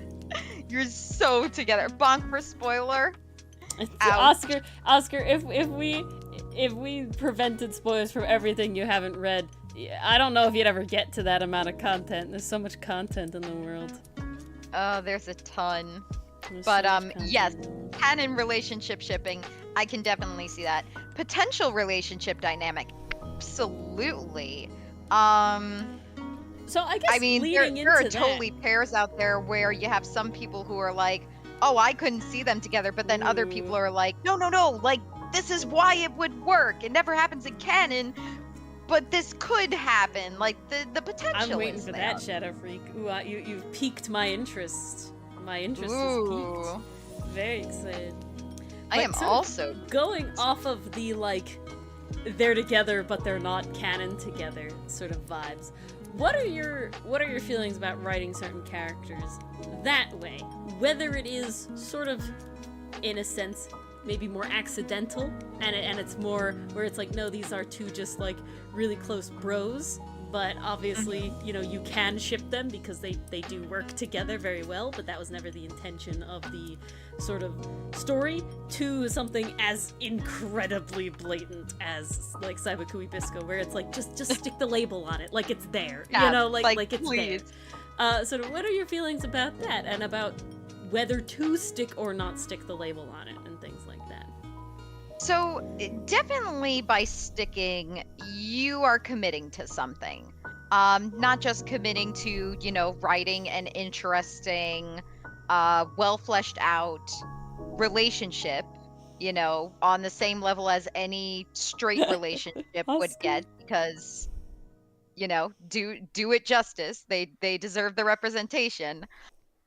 You're so together. Bonk for spoiler. Oscar, if we prevented spoilers from everything you haven't read, I don't know if you'd ever get to that amount of content. There's so much content in the world. Oh, there's a ton. But yes, canon relationship shipping, I can definitely see that. Potential relationship dynamic, absolutely. So I guess there are totally pairs out there where you have some people who are like, oh, I couldn't see them together, but then other people are like, no, like, this is why it would work. It never happens in canon, but this could happen. Like, the potential. I'm waiting for that, Shadow Freak. Ooh, you've piqued my interest. My interest is piqued. Very excited. I am also going off of the, like, they're together but they're not canon together sort of vibes. What are your feelings about writing certain characters that way? Whether it is sort of, in a sense, maybe more accidental, and it's more where it's like, no, these are two just like really close bros, but obviously, you can ship them because they do work together very well, but that was never the intention of the sort of story, to something as incredibly blatant as like Saibikui Bisco, where it's like, just stick the label on it, like it's there, like it's please. There. So what are your feelings about that, and about whether to stick or not stick the label on it, and things like that? So definitely by sticking, you are committing to something. Not just committing to, writing an interesting, well fleshed out relationship, on the same level as any straight relationship would get, because, do it justice. They deserve the representation.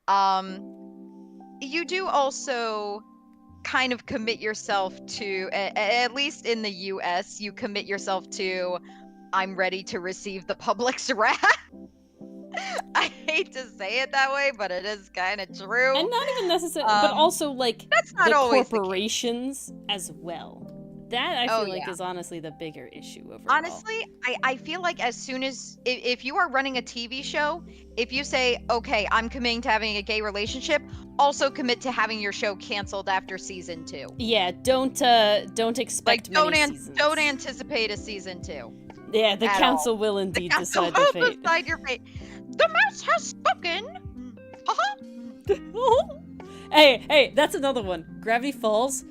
You do also kind of commit yourself to, at least in the US, you commit yourself to, I'm ready to receive the public's wrath. I hate to say it that way, but it is kind of true. And not even necessarily, but also like that's not the always corporations as well. That I feel like is honestly the bigger issue overall. Honestly, I feel like as soon as if you are running a TV show, if you say, okay, I'm committing to having a gay relationship, also commit to having your show canceled after season 2. Yeah, don't expect many seasons. Don't anticipate a season 2. Yeah, the council will indeed decide your fate. Decide your fate. The mouse has spoken. Hey, that's another one. Gravity Falls,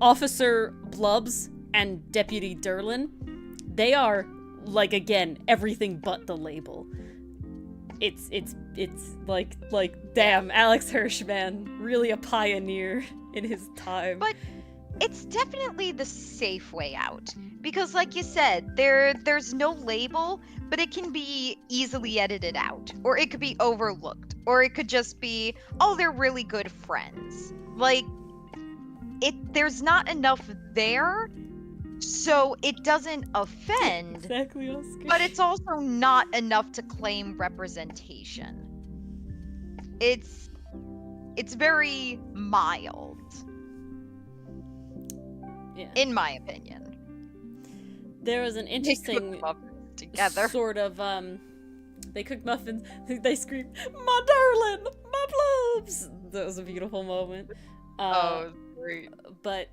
Officer Blubs and Deputy Derlin, they are, like, again, everything but the label. It's like damn, Alex Hirsch, man, really a pioneer in his time. But it's definitely the safe way out, because like you said, there's no label, but it can be easily edited out, or it could be overlooked, or it could just be, oh, they're really good friends. Like, there's not enough there, so it doesn't offend. Exactly, Oscar. But it's also not enough to claim representation. It's very mild. Yeah. In my opinion. There was an interesting together. sort of they cooked muffins, they screamed, "My darling, my blobs!" That was a beautiful moment. Great. But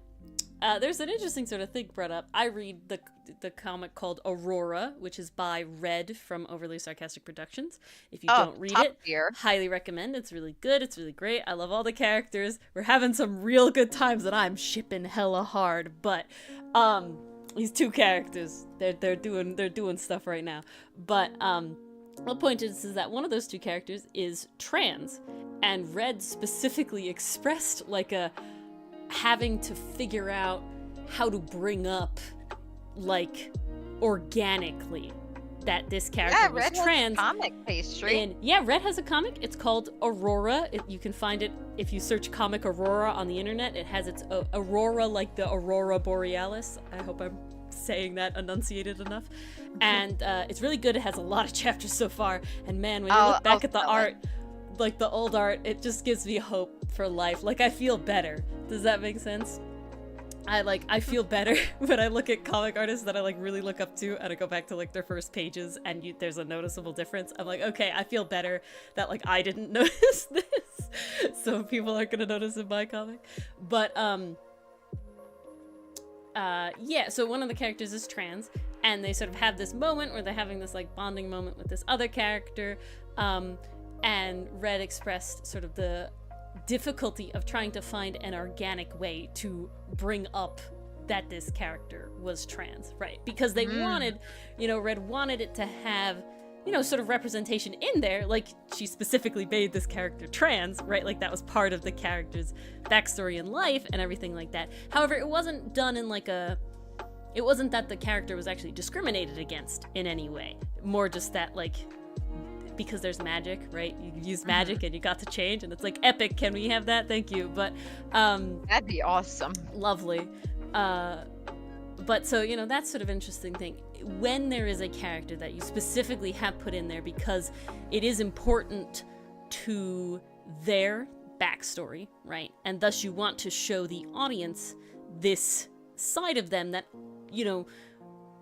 there's an interesting sort of thing brought up. I read the comic called Aurora, which is by Red from Overly Sarcastic Productions. If you don't read it, highly recommend. It's really good. It's really great. I love all the characters. We're having some real good times, and I'm shipping hella hard. But these two characters, they're doing stuff right now. But the point is that one of those two characters is trans, and Red specifically expressed like a having to figure out how to bring up, like, organically that this character was Red trans. Has comic pastry. And Red has a comic. It's called Aurora. You can find it if you search comic Aurora on the internet. It has its Aurora, like the Aurora Borealis. I hope I'm saying that enunciated enough. And it's really good. It has a lot of chapters so far. And man, when you look back at the art, like the old art, it just gives me hope for life. Like, I feel better. Does that make sense? I feel better when I look at comic artists that I like really look up to, and I go back to like their first pages and there's a noticeable difference. I'm like, okay, I feel better that like I didn't notice this, so people aren't gonna notice in my comic. But yeah, so one of the characters is trans, and they sort of have this moment where they're having this like bonding moment with this other character, and Red expressed sort of the difficulty of trying to find an organic way to bring up that this character was trans, right? Because they wanted, Red wanted it to have, sort of representation in there. Like, she specifically made this character trans, right? Like, that was part of the character's backstory in life and everything like that. However, it wasn't done in like it wasn't that the character was actually discriminated against in any way. More just that, like, because there's magic, right? You use magic and you got to change, and it's like epic. Can we have that? Thank you. But that'd be awesome. Lovely. But so, that's sort of interesting thing. When there is a character that you specifically have put in there because it is important to their backstory, right? And thus you want to show the audience this side of them that,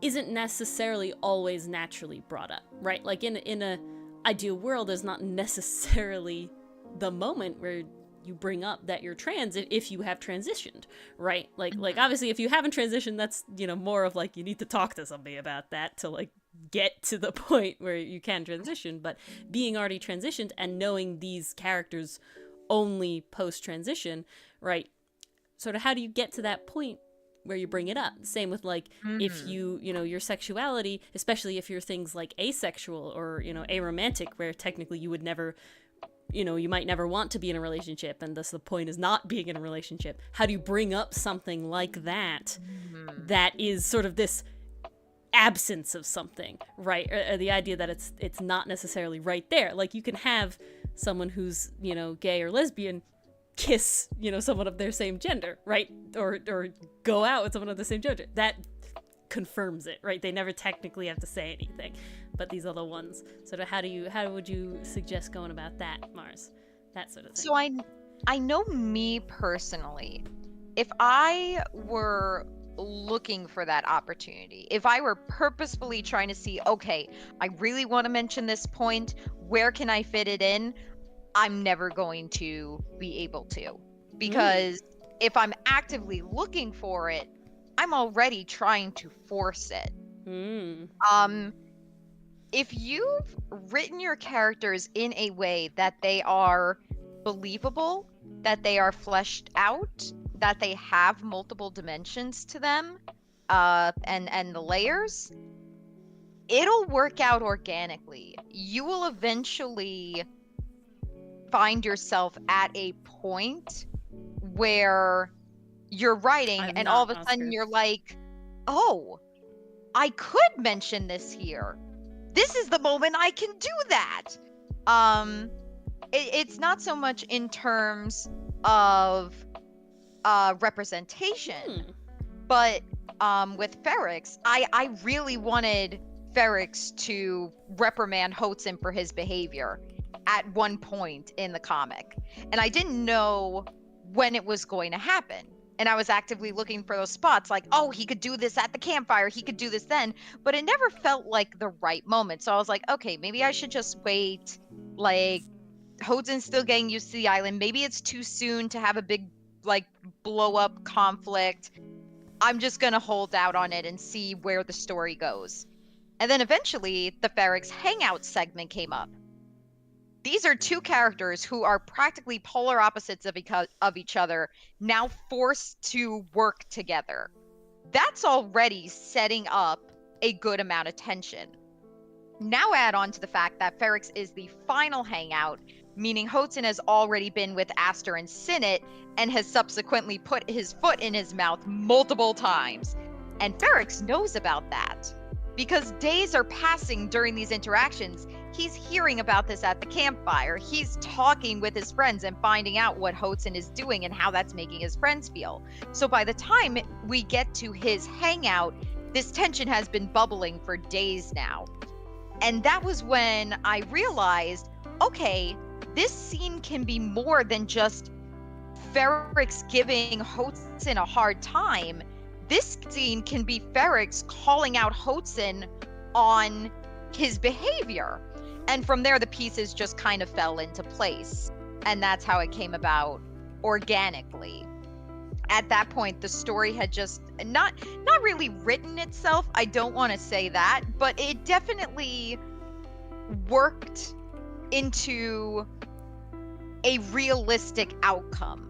isn't necessarily always naturally brought up, right? Like in a ideal world, is not necessarily the moment where you bring up that you're trans if you have transitioned, right? Like obviously if you haven't transitioned, that's, more of like you need to talk to somebody about that to like get to the point where you can transition. But being already transitioned and knowing these characters only post-transition, right? Sort of how do you get to that point where you bring it up? Same with like if you your sexuality, especially if you're things like asexual or aromantic, where technically you would never, you might never want to be in a relationship, and thus the point is not being in a relationship. How do you bring up something like that that is sort of this absence of something, right? Or the idea that it's not necessarily right there. Like you can have someone who's gay or lesbian kiss someone of their same gender, right? Or go out with someone of the same gender. That confirms it, right? They never technically have to say anything. but these other ones. Sort of how would you suggest going about that, Mars? That sort of thing. So I know me personally, if I were looking for that opportunity, if I were purposefully trying to see, okay, I really want to mention this point, where can I fit it in? I'm never going to be able to. Because if I'm actively looking for it, I'm already trying to force it. If you've written your characters in a way that they are believable, that they are fleshed out, that they have multiple dimensions to them, and the layers, it'll work out organically. You will eventually find yourself at a point where you're writing and all of a sudden you're like, oh, I could mention this here. This is the moment I can do that. It's not so much in terms of representation, but with Ferrix, I really wanted Ferrix to reprimand Hotson for his behavior at one point in the comic, and I didn't know when it was going to happen. And I was actively looking for those spots, like, oh, he could do this at the campfire, he could do this then, but it never felt like the right moment. So I was like, okay, maybe I should just wait. Like, Hodson's still getting used to the island. Maybe it's too soon to have a big, like, blow up conflict. I'm just gonna hold out on it and see where the story goes. And then eventually, the Ferrix Hangout segment came up. These are two characters who are practically polar opposites of each other, now forced to work together. That's already setting up a good amount of tension. Now add on to the fact that Ferrix is the final hangout, meaning Hotson has already been with Aster and Sinnit and has subsequently put his foot in his mouth multiple times. And Ferrix knows about that. Because days are passing during these interactions, he's hearing about this at the campfire. He's talking with his friends and finding out what Hotson is doing and how that's making his friends feel. So by the time we get to his hangout, this tension has been bubbling for days now. And that was when I realized, okay, this scene can be more than just Ferrix giving Hotson a hard time. This scene can be Ferrix calling out Hotson on his behavior. And from there, the pieces just kind of fell into place. And that's how it came about organically. At that point, the story had just not really written itself. I don't want to say that, but it definitely worked into a realistic outcome.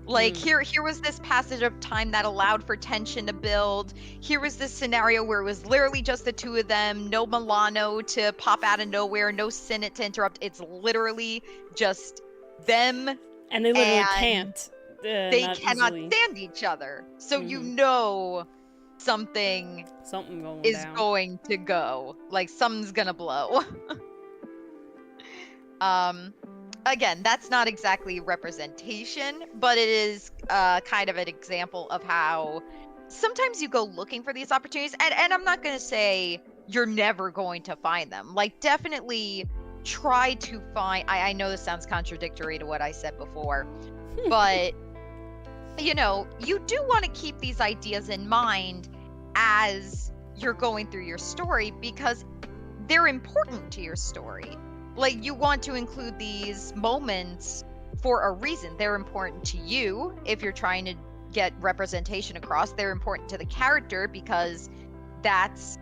Like, here was this passage of time that allowed for tension to build. Here was this scenario where it was literally just the two of them, no Milano to pop out of nowhere, no Sinnit to interrupt. It's literally just them. And they literally can't. They cannot stand each other. So you know something going to go. Like, something's gonna blow. Again, that's not exactly representation, but it is kind of an example of how sometimes you go looking for these opportunities, and I'm not going to say you're never going to find them. Like, definitely try to find, I know this sounds contradictory to what I said before, but, you know, you do want to keep these ideas in mind as you're going through your story because they're important to your story. Like, you want to include these moments for a reason. They're important to you if you're trying to get representation across. They're important to the character because that's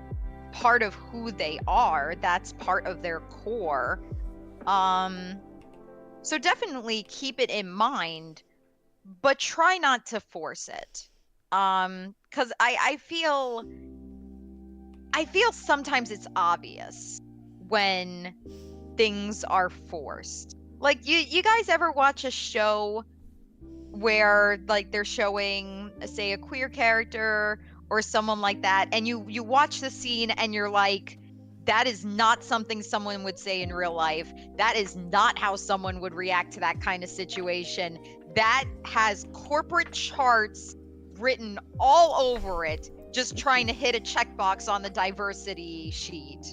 part of who they are. That's part of their core. So definitely keep it in mind, but try not to force it. Because I feel sometimes it's obvious when things are forced. Like, you guys ever watch a show where, like, they're showing, say, a queer character or someone like that, and you watch the scene and you're like, that is not something someone would say in real life. That is not how someone would react to that kind of situation. That has corporate charts written all over it, just trying to hit a checkbox on the diversity sheet.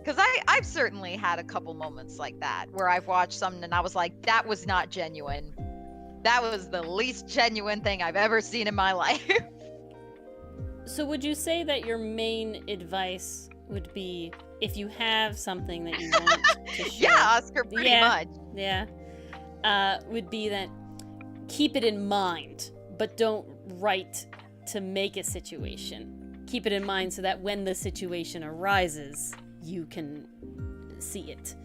Because I've certainly had a couple moments like that where I've watched something and I was like, that was not genuine. That was the least genuine thing I've ever seen in my life. So would you say that your main advice would be, if you have something that you want to show? Yeah, Oscar, pretty much. Yeah. Would be that keep it in mind, but don't write to make a situation. Keep it in mind so that when the situation arises, you can see it.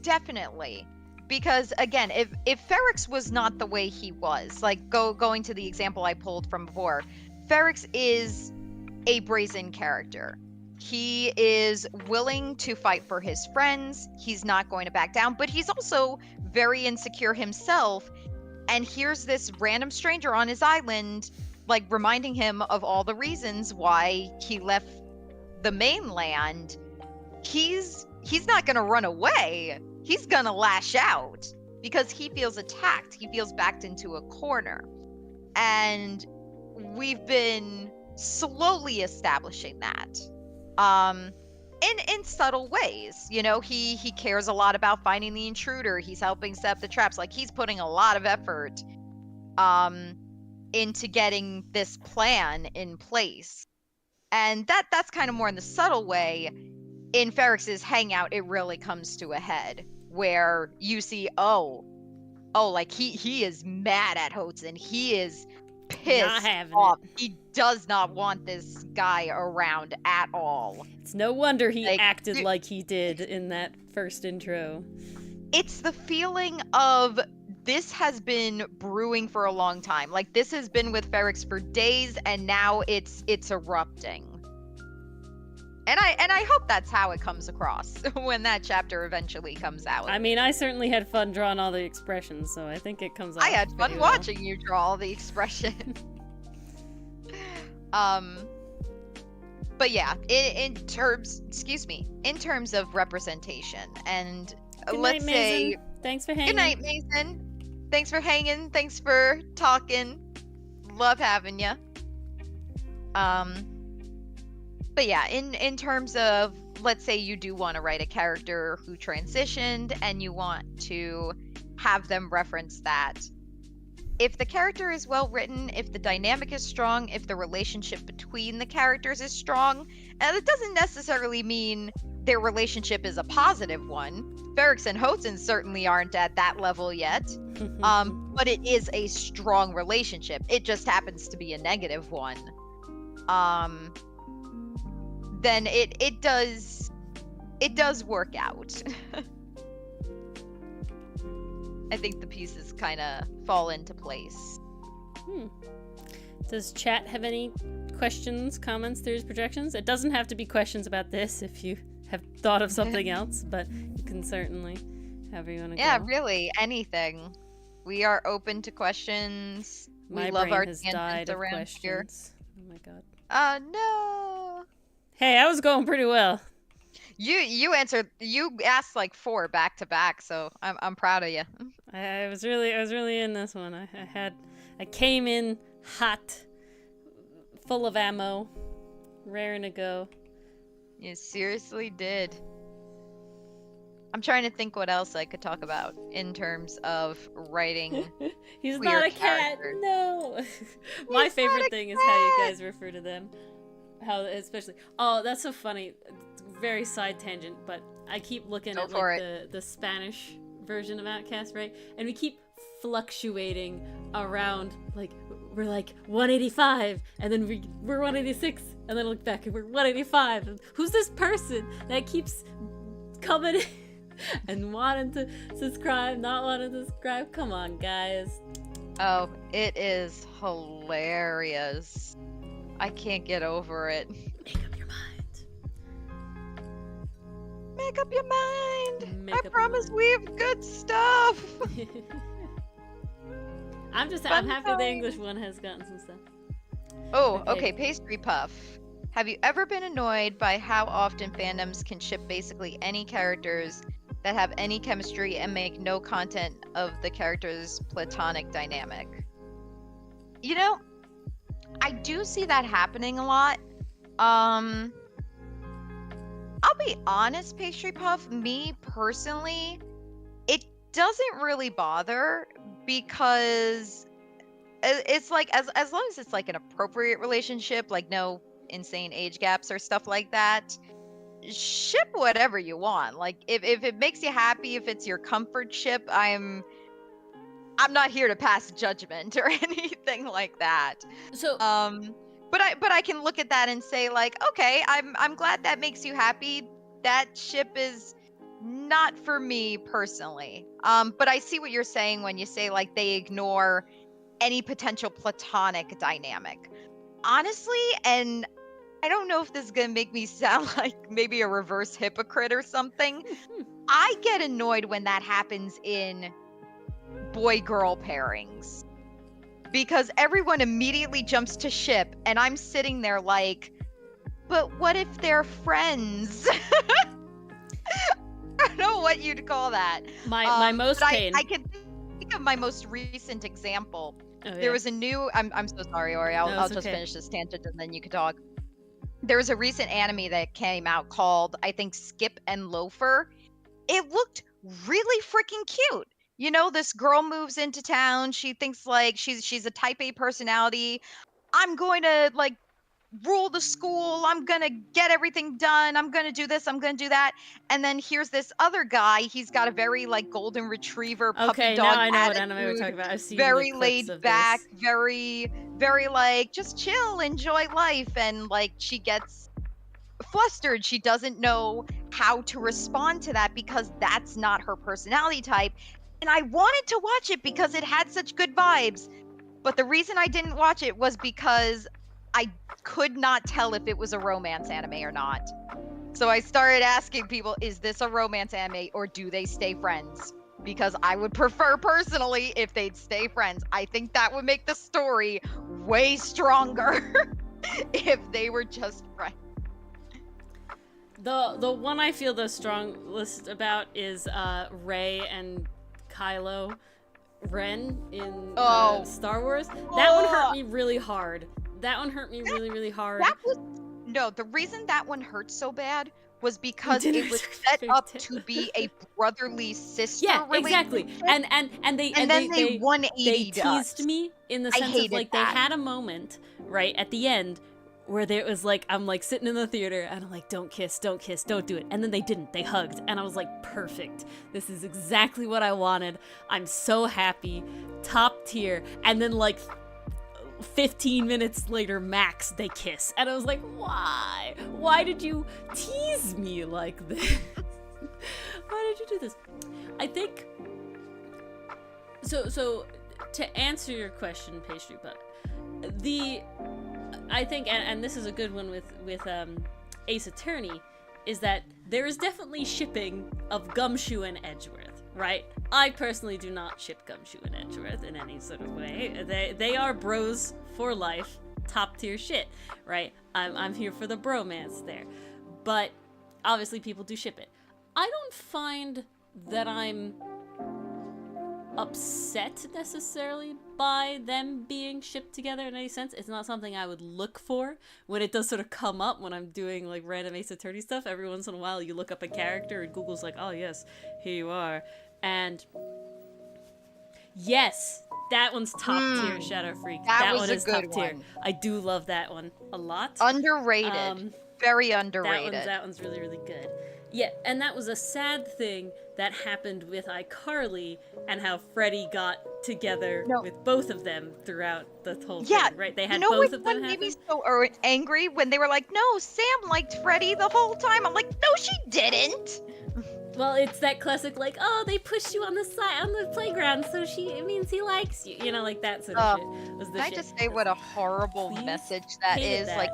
Definitely. Because again, if Ferrex was not the way he was, like going to the example I pulled from before, Ferrex is a brazen character. He is willing to fight for his friends. He's not going to back down, but he's also very insecure himself. And here's this random stranger on his island, like reminding him of all the reasons why he left the mainland. He's not going to run away. He's going to lash out because he feels attacked. He feels backed into a corner. And we've been slowly establishing that. In subtle ways. You know, he cares a lot about finding the intruder. He's helping set up the traps. Like, he's putting a lot of effort into getting this plan in place. And that's kind of more in the subtle way. In Ferrex's hangout, it really comes to a head where you see, like he is mad at Hotson. He is pissed off. He does not want this guy around at all. It's no wonder he acted like he did in that first intro. It's the feeling of this has been brewing for a long time. Like, this has been with Ferrex for days, and now it's erupting. And I hope that's how it comes across when that chapter eventually comes out. I mean, I certainly had fun drawing all the expressions, so I think it comes out. I had fun watching you draw all the expression. But yeah, in terms of representation, and let's say, thanks for hanging. Good night, Mason. Thanks for hanging. Thanks for talking. Love having you. But yeah, in terms of, let's say you do want to write a character who transitioned and you want to have them reference that. If the character is well written, if the dynamic is strong, if the relationship between the characters is strong, and it doesn't necessarily mean their relationship is a positive one. Ferrex and Hotson certainly aren't at that level yet. But it is a strong relationship. It just happens to be a negative one. Then it does work out. I think the pieces kind of fall into place. Does chat have any questions, comments, theories, projections? It doesn't have to be questions about this if you have thought of something else, but you can certainly, however you want to go. Yeah, really, anything. We are open to questions. My we love brain our has tangents died of around here. questions. Oh my god. No. Hey, I was going pretty well. You asked like 4 back to back, so I'm proud of you. I was really in this one. I came in hot, full of ammo, raring to go. You seriously did. I'm trying to think what else I could talk about in terms of writing. He's not a cat. No. My favorite thing is how you guys refer to them. How especially. Oh, that's so funny. Very side tangent, but I keep looking at like the Spanish version of Outcast, right? And we keep fluctuating around, like we're like 185, and then we're 186, and then I look back and we're 185. And who's this person that keeps coming in and wanting to subscribe, not wanting to subscribe? Come on, guys. Oh, it is hilarious. I can't get over it. Make up your mind. Make up your mind. I promise we have good stuff. I'm happy the English one has gotten some stuff. Oh, okay. Pastry Puff. Have you ever been annoyed by how often fandoms can ship basically any characters that have any chemistry and make no content of the character's platonic dynamic? You know, I do see that happening a lot. I'll be honest, Pastry Puff, me personally, it doesn't really bother because it's like as long as it's like an appropriate relationship, like no insane age gaps or stuff like that, ship whatever you want. Like if it makes you happy, if it's your comfort ship, I'm not here to pass judgment or anything like that. So But I can look at that and say like, okay, I'm glad that makes you happy. That ship is not for me personally. But I see what you're saying when you say like they ignore any potential platonic dynamic. Honestly, and I don't know if this is gonna make me sound like maybe a reverse hypocrite or something. I get annoyed when that happens in boy-girl pairings because everyone immediately jumps to ship and I'm sitting there like, but what if they're friends? I don't know what you'd call that. my most but pain. I can think of my most recent example. Oh, yeah. There was a new I'm so sorry, Ori. I'll No, it's just okay. finish this tangent and then you can talk. There was a recent anime that came out called, I think, Skip and Loafer. It looked really freaking cute. You know, this girl moves into town. She thinks like she's a type A personality. I'm going to like rule the school. I'm going to get everything done. I'm going to do this. I'm going to do that. And then here's this other guy. He's got a very like golden retriever puppy Okay, dog now I know what attitude. anime we're talking about. I've seen Very the clips laid of back, this. very like just chill, enjoy life. And like she gets flustered. She doesn't know how to respond to that because that's not her personality type. And I wanted to watch it because it had such good vibes. But the reason I didn't watch it was because I could not tell if it was a romance anime or not. So I started asking people, is this a romance anime or do they stay friends? Because I would prefer personally if they'd stay friends. I think that would make the story way stronger if they were just friends. The one I feel the strongest about is Rey and Kylo Ren in Star Wars. That one hurt me really hard. That one hurt me really hard. The reason that one hurt so bad was because it was set up to be a brotherly sister exactly. And they 180'd teased us. me in the sense of like they had a moment right at the end where there was like, I'm like sitting in the theater and I'm like, don't kiss, don't do it. And then they didn't, they hugged. And I was like, perfect. This is exactly what I wanted. I'm so happy. Top tier. And then like 15 minutes later max, they kiss. And I was like, why? Why did you tease me like this? Why did you do this? I think, so to answer your question, Pastry Butt, I think, and this is a good one with Ace Attorney, is that there is definitely shipping of Gumshoe and Edgeworth, right? I personally do not ship Gumshoe and Edgeworth in any sort of way. They are bros for life, top tier shit, right? I'm here for the bromance there. But obviously people do ship it. I don't find that I'm upset necessarily by them being shipped together in any sense. It's not something I would look for when it does sort of come up when I'm doing like random Ace Attorney stuff. Every once in a while you look up a character and Google's like, oh yes, here you are. And yes, that one's top tier, Shadow Freak. That one is top tier. I do love that one a lot. Underrated. Very underrated. That one's really, really good. Yeah, and that was a sad thing that happened with iCarly and how Freddie got together with both of them throughout the whole thing, right? They had both of them happen. Made me so angry when they were like, no, Sam liked Freddie the whole time. I'm like, no, she didn't. Well, it's that classic, like, oh, they pushed you on the side on the playground, so it means he likes you. You know, like that sort of shit. Was the can I just say what a horrible message that is? Like,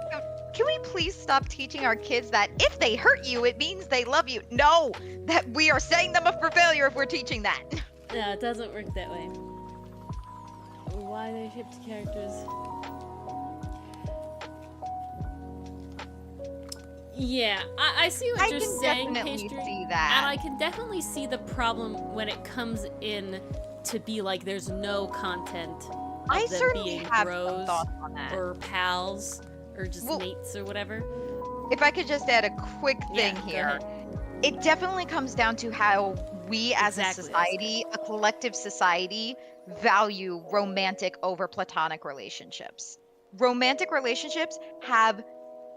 can we please stop teaching our kids that if they hurt you, it means they love you? No, that we are setting them up for failure if we're teaching that. No, it doesn't work that way. Why they shipped characters? Yeah, I see what you're saying, Pastry, see that. and I can definitely see the problem when it comes in to be like there's no content of them being bros thoughts on that. or pals or just mates or whatever. if I could just add a quick thing Yeah, go here, ahead. it definitely comes down to how we as a Exactly. society, a collective society, value romantic over platonic relationships. Romantic relationships have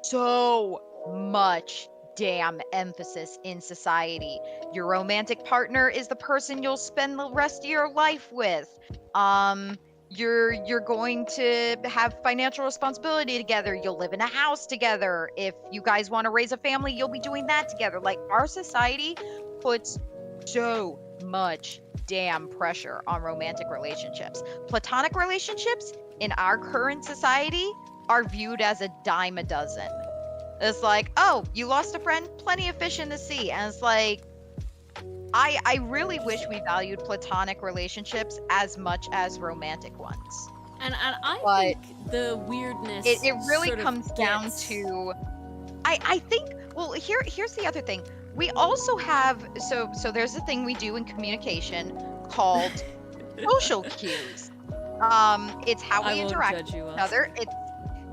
so much damn emphasis in society. Your romantic partner is the person you'll spend the rest of your life with. Um, you're going to have financial responsibility together. You'll live in a house together. If you guys want to raise a family, you'll be doing that together. Like our society puts so much damn pressure on romantic relationships. Platonic relationships in our current society are viewed as a dime a dozen. It's like, oh, you lost a friend? Plenty of fish in the sea. And it's like, I really wish we valued platonic relationships as much as romantic ones. And I But think the weirdness it really sort of comes down gets- to, I think, well, here's the other thing. We also have, so there's a thing we do in communication called social cues. It's how I we won't interact judge you, with each other.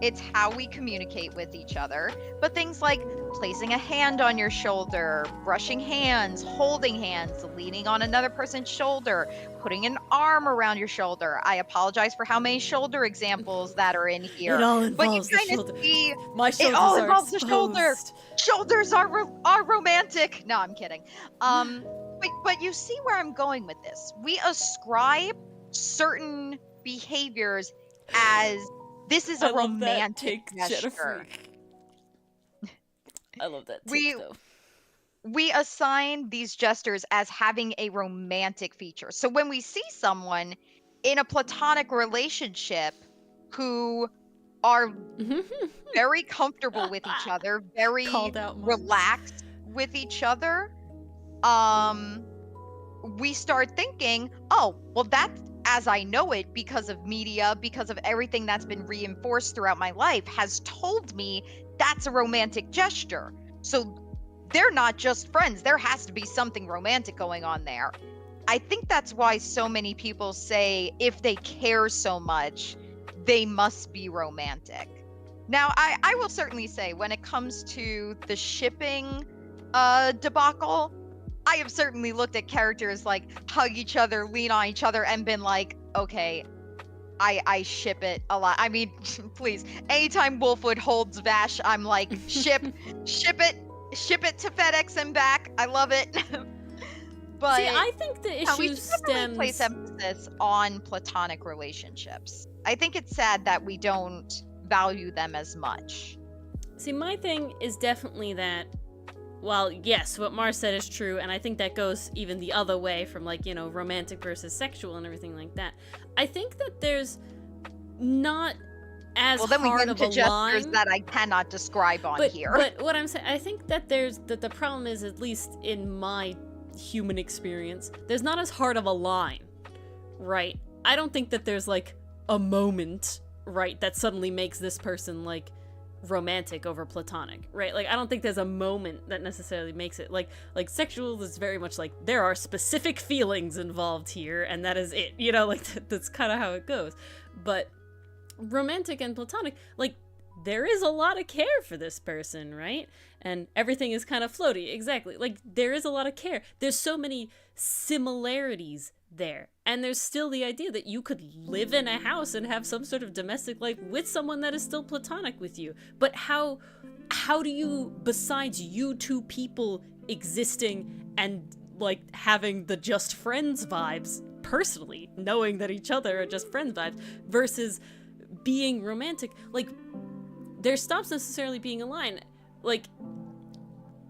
It's how we communicate with each other. But things like placing a hand on your shoulder, brushing hands, holding hands, leaning on another person's shoulder, putting an arm around your shoulder. I apologize for how many shoulder examples that are in here. It all But you involves the kind shoulder. of see My shoulders it all are involves the shoulder. exposed. Shoulders are romantic. No, I'm kidding. But you see where I'm going with this. We ascribe certain behaviors as this is a I love that romantic take, gesture. Jennifer. I love that take, We though. we assign these gestures as having a romantic feature. So when we see someone in a platonic relationship who are very comfortable with each other, very Called out Mars. relaxed with each other, we start thinking, oh, well, that's as I know it because of media, because of everything that's been reinforced throughout my life, has told me that's a romantic gesture. So they're not just friends. There has to be something romantic going on there. I think that's why so many people say if they care so much, they must be romantic. Now, I will certainly say when it comes to the shipping debacle, I have certainly looked at characters like hug each other, lean on each other, and been like, okay, I ship it a lot. I mean, please, anytime Wolfwood holds Vash, I'm like, ship it to FedEx and back. I love it. But see, I think the we issue should definitely place stems. emphasis on platonic relationships. I think it's sad that we don't value them as much. See, my thing is definitely that. Well, yes, what Mars said is true, and I think that goes even the other way from, like, you know, romantic versus sexual and everything like that. I think that there's not as Well, then we hard get of into a gestures line. that I cannot describe on here. But what I'm saying, I think that that the problem is, at least in my human experience, there's not as hard of a line, right? I don't think that there's, like, a moment, right, that suddenly makes this person, like, romantic over platonic, right? Like, I don't think there's a moment that necessarily makes it like sexual is very much like there are specific feelings involved here and that is it, you know, like that's kind of how it goes. But romantic and platonic, like, there is a lot of care for this person, right? And everything is kind of floaty. Exactly. Like, there is a lot of care. There's so many similarities there. And there's still the idea that you could live in a house and have some sort of domestic life with someone that is still platonic with you. But how do you, besides you two people existing and, like, having the just friends vibes personally, knowing that each other are just friends vibes, versus being romantic, like, there stops necessarily being a line. Like,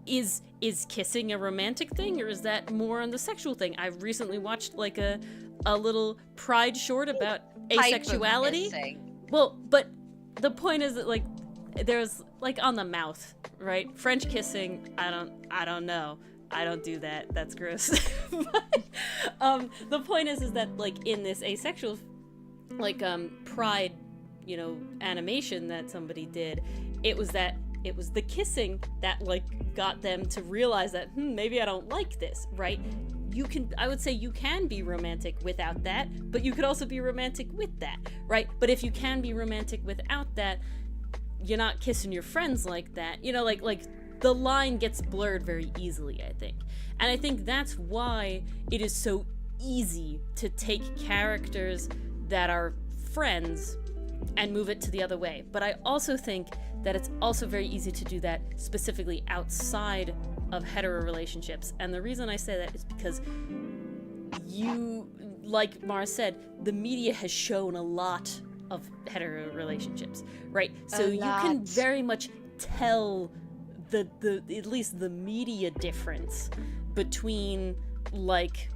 is kissing a romantic thing, or is that more on the sexual thing? I recently watched, like, a little Pride short about asexuality. Well, but the point is that, like, there's, like, on the mouth, right? French kissing, I don't know. I don't do that. That's gross. But, the point is that, like, in this asexual, like, Pride, you know, animation that somebody did, it was the kissing that, like, got them to realize that, maybe I don't like this, right? I would say you can be romantic without that, but you could also be romantic with that, right? But if you can be romantic without that, you're not kissing your friends like that. You know, like the line gets blurred very easily, I think. And I think that's why it is so easy to take characters that are friends and move it to the other way. But I also think that it's also very easy to do that specifically outside of hetero relationships. And the reason I say that is because like Mara said, the media has shown a lot of hetero relationships, right? So you can very much tell the at least the media difference between like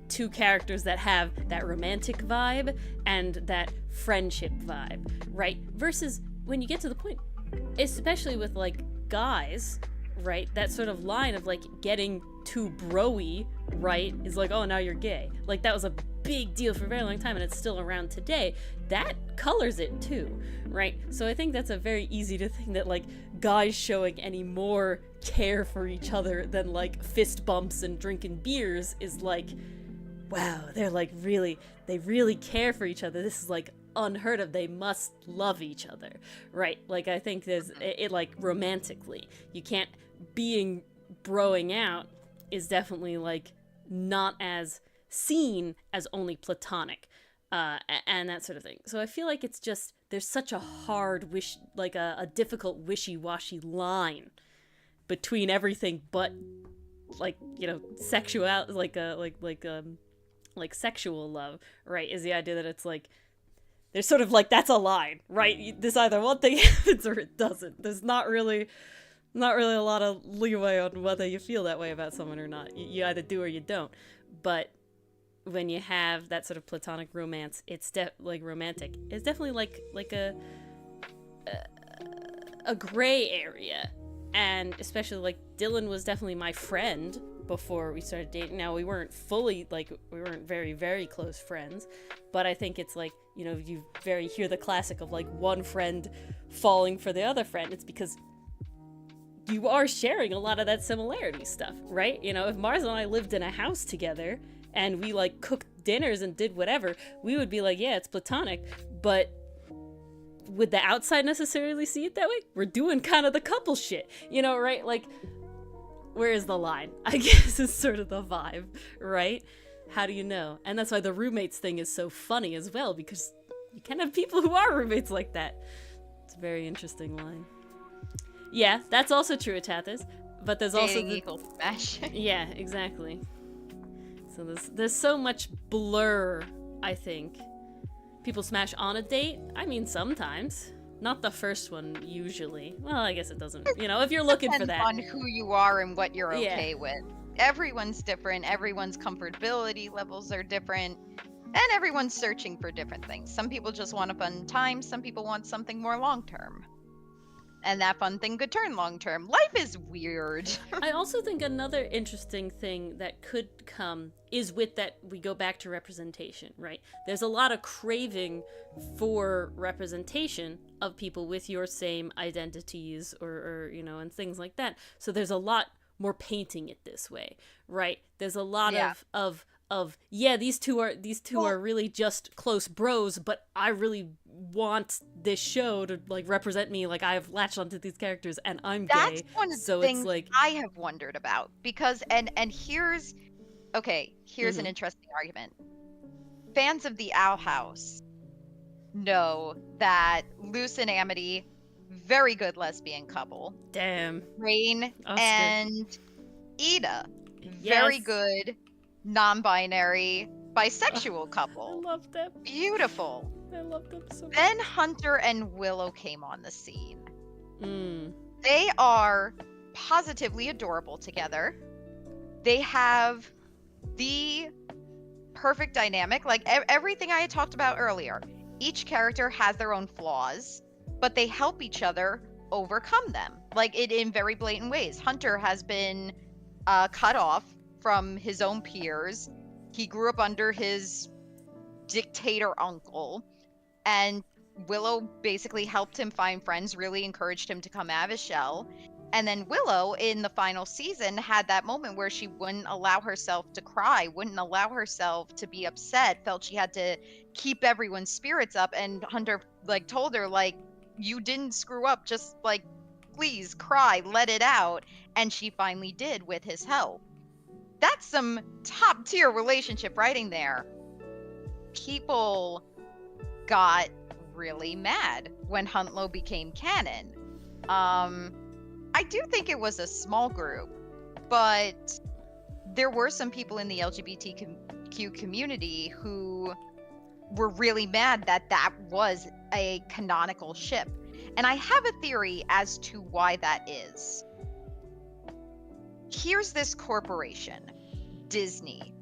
two characters that have that romantic vibe and that friendship vibe, right? Versus when you get to the point, especially with like guys, right? That sort of line of like getting too bro-y, right? Is like, oh, now you're gay. Like that was a big deal for a very long time and it's still around today. That colors it too, right? So I think that's a very easy to think that like guys showing any more care for each other than like fist bumps and drinking beers is like, wow, they're like they really care for each other. This is like unheard of. They must love each other, right? Like I think there's it like romantically, you can't being broing out is definitely like not as seen as only platonic, and that sort of thing. So I feel like it's just there's such a hard a difficult wishy-washy line between everything but like, you know, sexual like sexual love, right? Is the idea that it's like there's sort of like that's a line, right? This either one thing happens or it doesn't. There's not really a lot of leeway on whether you feel that way about someone or not. You either do or you don't. But when you have that sort of platonic romance, it's romantic. It's definitely like a gray area. And especially like Dylan was definitely my friend before we started dating. Now we weren't very, very close friends, but I think it's like, you know, you hear the classic of like one friend falling for the other friend. It's because you are sharing a lot of that similarity stuff, right? You know, if Mars and I lived in a house together and we like cooked dinners and did whatever, we would be like, yeah, it's platonic, but would the outside necessarily see it that way? We're doing kind of the couple shit, you know, right? Like, where is the line? I guess is sort of the vibe, right? How do you know? And that's why the roommates thing is so funny as well, because you can have people who are roommates like that. It's a very interesting line. Yeah, that's also true at Tathis, but there's also the equals smash. Yeah, exactly. So there's so much blur, I think. People smash on a date? I mean, sometimes. Not the first one, usually. Well, I guess it doesn't, you know, if you're looking for that. Depends on who you are and what you're okay with. Everyone's different. Everyone's comfortability levels are different. And everyone's searching for different things. Some people just want a fun time. Some people want something more long-term. And that fun thing could turn long-term. Life is weird. I also think another interesting thing that could come is with that we go back to representation, right? There's a lot of craving for representation of people with your same identities or you know, and things like that. So there's a lot more painting it this way, right? There's a lot of these two are really just close bros, but I really want this show to like represent me, like I've latched onto these characters and I'm gay. That's one of the things like I have wondered about, because and here's an interesting argument. Fans of the Owl House know that Luce and Amity, very good lesbian couple. Damn. Rain and Ida, very good non-binary bisexual couple. I love them. Beautiful. I love them so much. Then Hunter and Willow came on the scene. They are positively adorable together. They have the perfect dynamic, like everything I had talked about earlier. Each character has their own flaws, but they help each other overcome them, like in very blatant ways. Hunter has been cut off from his own peers. He grew up under his dictator uncle, and Willow basically helped him find friends, really encouraged him to come out of his shell. And then Willow, in the final season, had that moment where she wouldn't allow herself to cry, wouldn't allow herself to be upset, felt she had to keep everyone's spirits up. And Hunter, like, told her, like, you didn't screw up, just like, please cry, let it out. And she finally did with his help. That's some top tier relationship writing there. People got really mad when Huntlow became canon. I do think it was a small group, but there were some people in the LGBTQ community who were really mad that that was a canonical ship. And I have a theory as to why that is. Here's this corporation, Disney,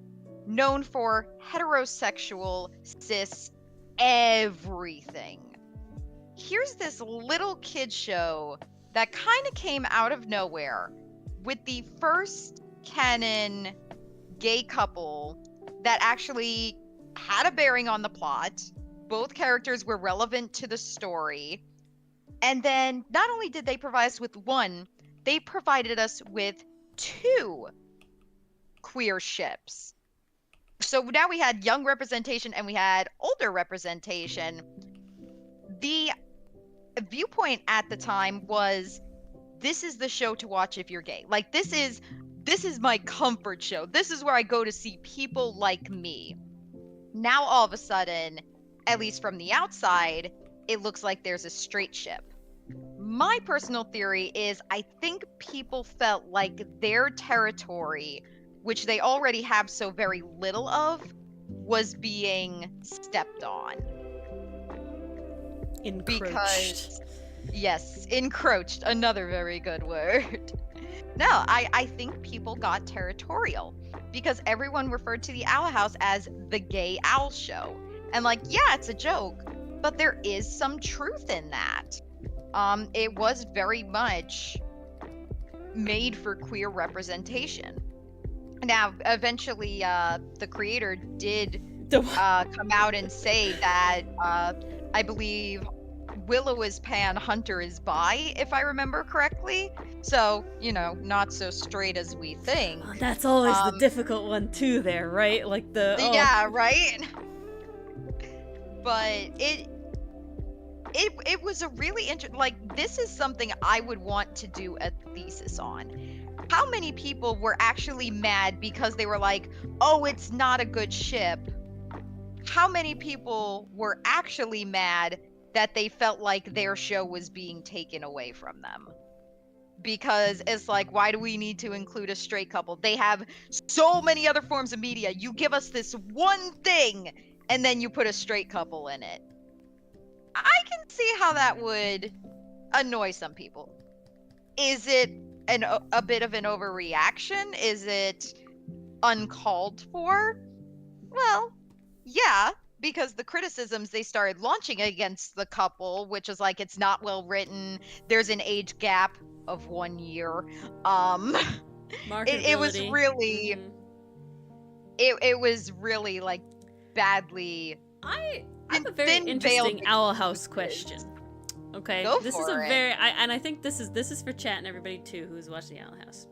known for heterosexual, cis, everything. Here's this little kid show that kind of came out of nowhere with the first canon gay couple that actually had a bearing on the plot. Both characters were relevant to the story. And then not only did they provide us with one, they provided us with two queer ships. So now we had young representation and we had older representation. The viewpoint at the time was, this is the show to watch if you're gay. Like, this is my comfort show. This is where I go to see people like me. Now all of a sudden, at least from the outside, it looks like there's a straight ship. My personal theory is, I think people felt like their territory, which they already have so very little of, was being stepped on. Encroached. Because, yes, encroached, another very good word. No, I think people got territorial because everyone referred to the Owl House as the gay owl show. And like, yeah, it's a joke, but there is some truth in that. It was very much made for queer representation. Now, eventually, the creator did come out and say that I believe Willow is pan, Hunter is bi, if I remember correctly. So, you know, not so straight as we think. Oh, that's always the difficult one too there, right? Like the... Oh. Yeah, right? But it was a really interesting... Like, this is something I would want to do a thesis on. How many people were actually mad because they were like, oh, it's not a good ship? How many people were actually mad that they felt like their show was being taken away from them? Because it's like, why do we need to include a straight couple? They have so many other forms of media. You give us this one thing, and then you put a straight couple in it. I can see how that would annoy some people. Is it a bit of an overreaction? Is it uncalled for? Well, yeah, because the criticisms they started launching against the couple, which is like, it's not well written, there's an age gap of 1 year. It was really, it was really like badly. I have a very interesting Owl House question. Okay, Go this for is a it. very, and I think this is for chat and everybody too who's watching the Owl House.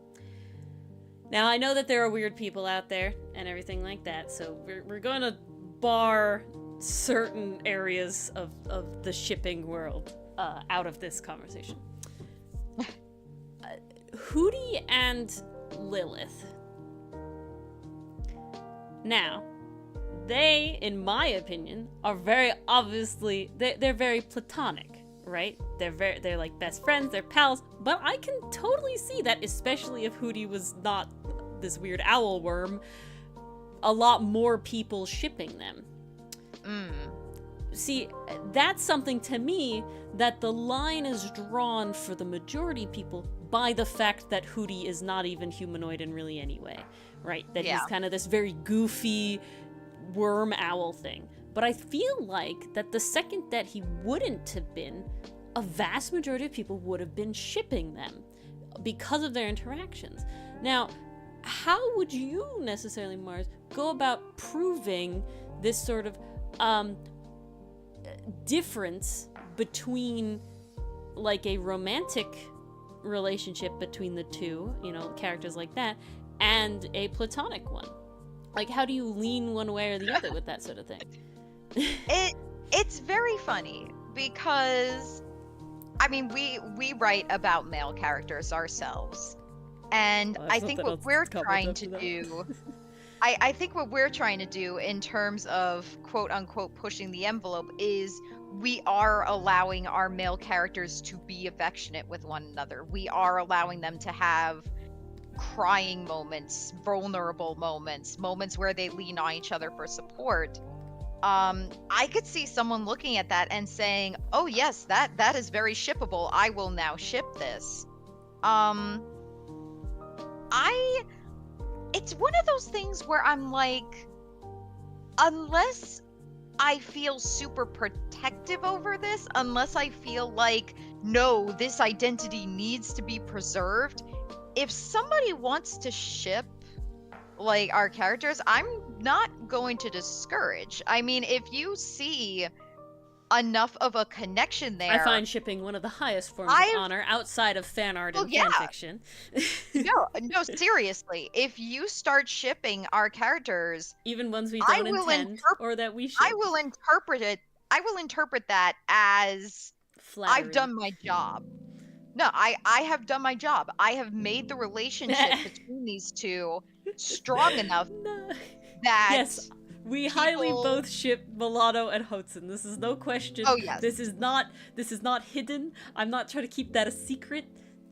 Now I know that there are weird people out there and everything like that, so we're going to bar certain areas of the shipping world out of this conversation. Hootie and Lilith. Now, they, in my opinion, are very obviously they're very platonic, right? They're like best friends, they're pals, but I can totally see that, especially if Hootie was not this weird owl worm, a lot more people shipping them. See, that's something to me that the line is drawn for the majority people by the fact that Hootie is not even humanoid in really any way, right? That he's kind of this very goofy worm owl thing. But I feel like that the second that he wouldn't have been, a vast majority of people would have been shipping them because of their interactions. Now, how would you necessarily, Mars, go about proving this sort of difference between like a romantic relationship between the two, you know, characters like that, and a platonic one? Like, how do you lean one way or the other with that sort of thing? It's very funny because I mean, we write about male characters ourselves, and Well, I there's think nothing what else we're to comment trying to after that. do, I think what we're trying to do in terms of quote unquote pushing the envelope is we are allowing our male characters to be affectionate with one another. We are allowing them to have crying moments, vulnerable moments, moments where they lean on each other for support. I could see someone looking at that and saying, "Oh yes, that is very shippable. I will now ship this." Um, I it's one of those things where I'm like, unless I feel super protective over this, unless I feel like, no, this identity needs to be preserved, if somebody wants to ship like our characters, I'm not going to discourage. I mean, if you see enough of a connection I there, find shipping one of the highest forms of I've honor outside of fan art well, and yeah, fan fiction. no, seriously, if you start shipping our characters, Even ones we I don't will intend or that we I ship. will interpret it. I will interpret that as I've Flattering. done my job. No, I have done my job. I have made the relationship between these two strong enough No. that Yes, we highly people. both ship Mulatto and Hotsun. This is no question. Oh yes. This is not hidden. I'm not trying to keep that a secret.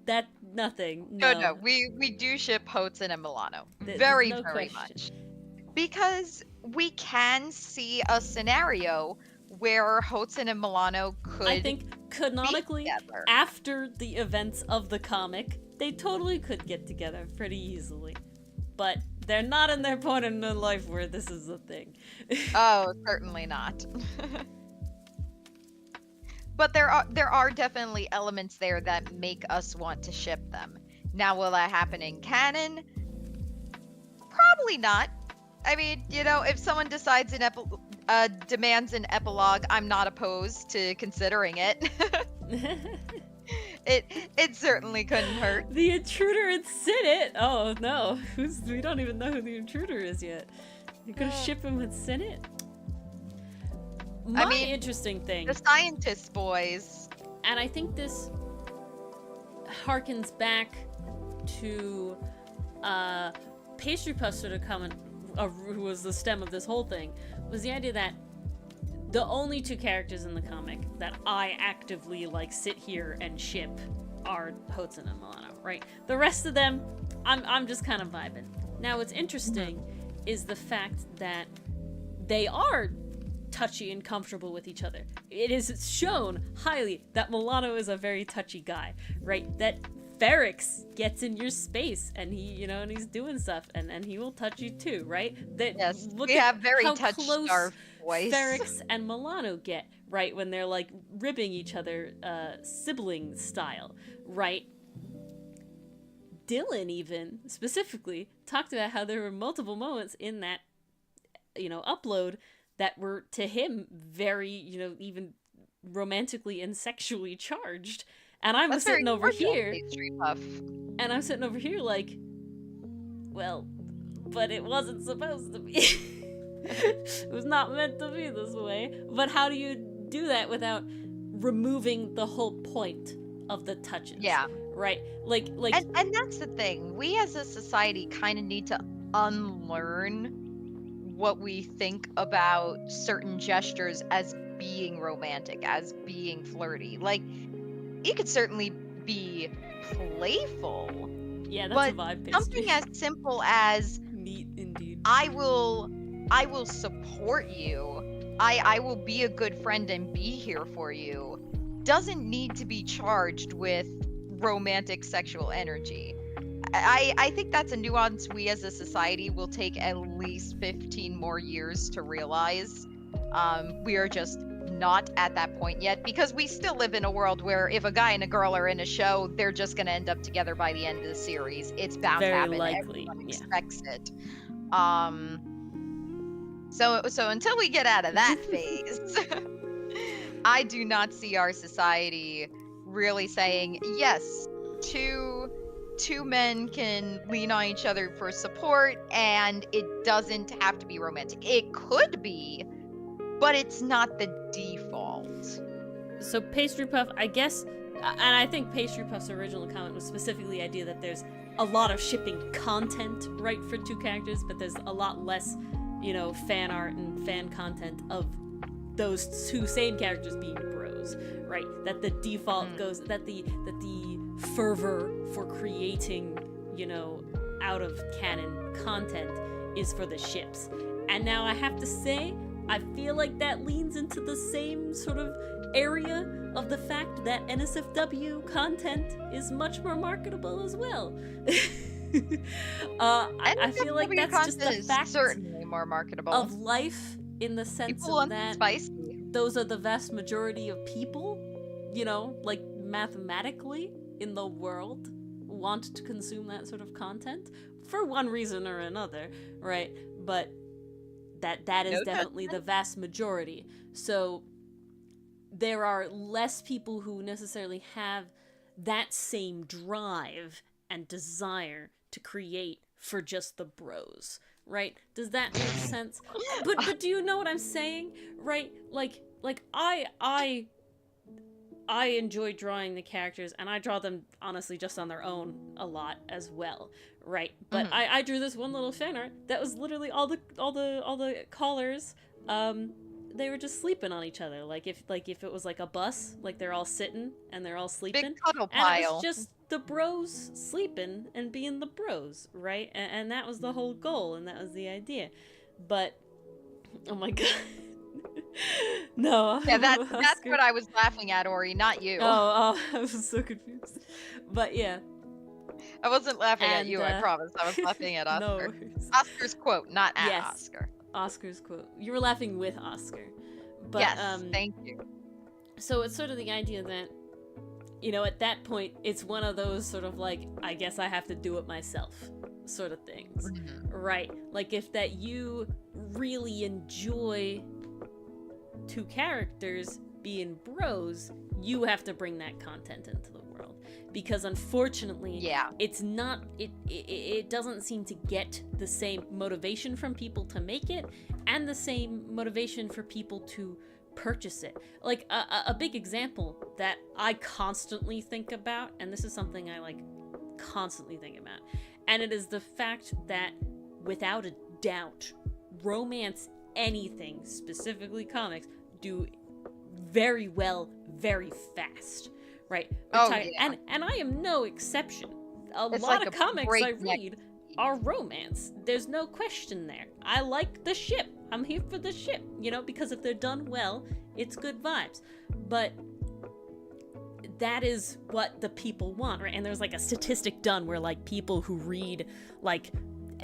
That nothing. No, No. we do ship Hotsun and Milano There's very, no very question. much because we can see a scenario where Hotsun and Milano I could think be canonically, together. after the events of the comic, they totally could get together pretty easily. But they're not in their point in their life where this is a thing. Oh, certainly not. But there are definitely elements there that make us want to ship them. Now, will that happen in canon? Probably not. I mean, you know, if someone decides demands an epilogue, I'm not opposed to considering it. It certainly couldn't hurt. The intruder in Senate? Oh no, we don't even know who the intruder is yet. You're gonna ship him with Senate? My interesting thing, the scientist boys. and I think this harkens back to Pastry Puff sort of comment, who was the stem of this whole thing, was the idea that the only two characters in the comic that I actively like sit here and ship are Hotsun and Milano, right? The rest of them, I'm just kind of vibing. Now, what's interesting is the fact that they are touchy and comfortable with each other. It is shown highly that Milano is a very touchy guy, right? That Ferrix gets in your space and and he's doing stuff and he will touch you too, right? That Yes, look we at have very how touched close our voice. Ferrix and Milano get, right? When they're like ribbing each other, sibling style, right? Dylan even specifically talked about how there were multiple moments in that upload that were to him very even romantically and sexually charged, and I'm sitting over here and I'm sitting over here like, well, but it wasn't supposed to be. It was not meant to be this way. But how do you do that without removing the whole point of the touches? Yeah. Right? Like and that's the thing. We as a society kind of need to unlearn what we think about certain gestures as being romantic, as being flirty. Like, it could certainly be playful. Yeah, that's a vibe. Pastry. Something as simple as neat indeed. I will support you. I will be a good friend and be here for you. Doesn't need to be charged with romantic sexual energy. I think that's a nuance we as a society will take at least 15 more years to realize. We are just not at that point yet, because we still live in a world where if a guy and a girl are in a show, they're just going to end up together by the end of the series. It's bound Very to happen. likely. Everyone expects it. So until we get out of that phase, I do not see our society really saying, yes, two men can lean on each other for support, and it doesn't have to be romantic. It could be, but it's not the default. So Pastry Puff, I guess and I think Pastry Puff's original comment was specifically the idea that there's a lot of shipping content, right, for two characters, but there's a lot less, you know, fan art and fan content of those two same characters being bros, right? That the default goes, that the fervor for creating, you know, out of canon content is for the ships. And now I have to say, I feel like that leans into the same sort of area of the fact that NSFW content is much more marketable as well. I feel like that's just the fact certainly more marketable of life, in the sense people of that spicy. Those are the vast majority of people, you know, like mathematically in the world want to consume that sort of content for one reason or another, right? But that is definitely the vast majority. So there are less people who necessarily have that same drive and desire to create for just the bros, right? Does that make sense? But do you know what I'm saying? Right? Like I enjoy drawing the characters, and I draw them honestly just on their own a lot as well, right? But I drew this one little fan art that was literally all the callers, they were just sleeping on each other, like if it was like a bus, like they're all sitting and they're all sleeping, big cuddle and pile. it was just the bros sleeping and being the bros, right? And that was the whole goal, and that was the idea. But oh my god. No. Yeah, that's what I was laughing at, Ori, not you. Oh, I was so confused. But yeah. I wasn't laughing at you, I promise. I was laughing at Oscar. No. Oscar's quote, not at Yes. Oscar. Oscar's quote. You were laughing with Oscar. But, yes, thank you. So it's sort of the idea that, you know, at that point, it's one of those sort of like, I guess I have to do it myself sort of things. Right? Like if that you really enjoy two characters being bros, you have to bring that content into the world, because unfortunately it's not, it doesn't seem to get the same motivation from people to make it, and the same motivation for people to purchase it. Like a big example that I constantly think about, and this is something I like constantly think about, and it is the fact that without a doubt, romance anything, specifically comics, do very well very fast, right? And I am no exception. It's lot like of comics I read are romance. There's no question there. I like the ship. I'm here for the ship, you know, because if they're done well, it's good vibes. But that is what the people want, right? And there's like a statistic done where like people who read like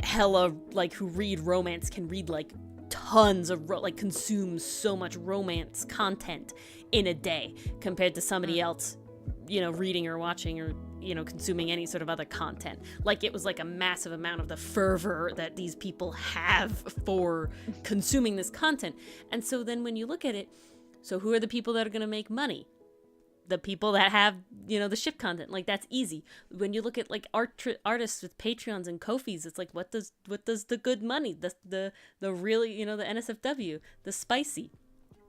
who read romance can read like tons of consume so much romance content in a day compared to somebody else, you know, reading or watching or, you know, consuming any sort of other content. Like it was like a massive amount of the fervor that these people have for consuming this content. And so then when you look at it, so who are the people that are going to make money? The people that have, you know, the ship content. Like that's easy. When you look at like artists with Patreons and Ko-fis, it's like what does the good money, the really, you know, the NSFW, the spicy.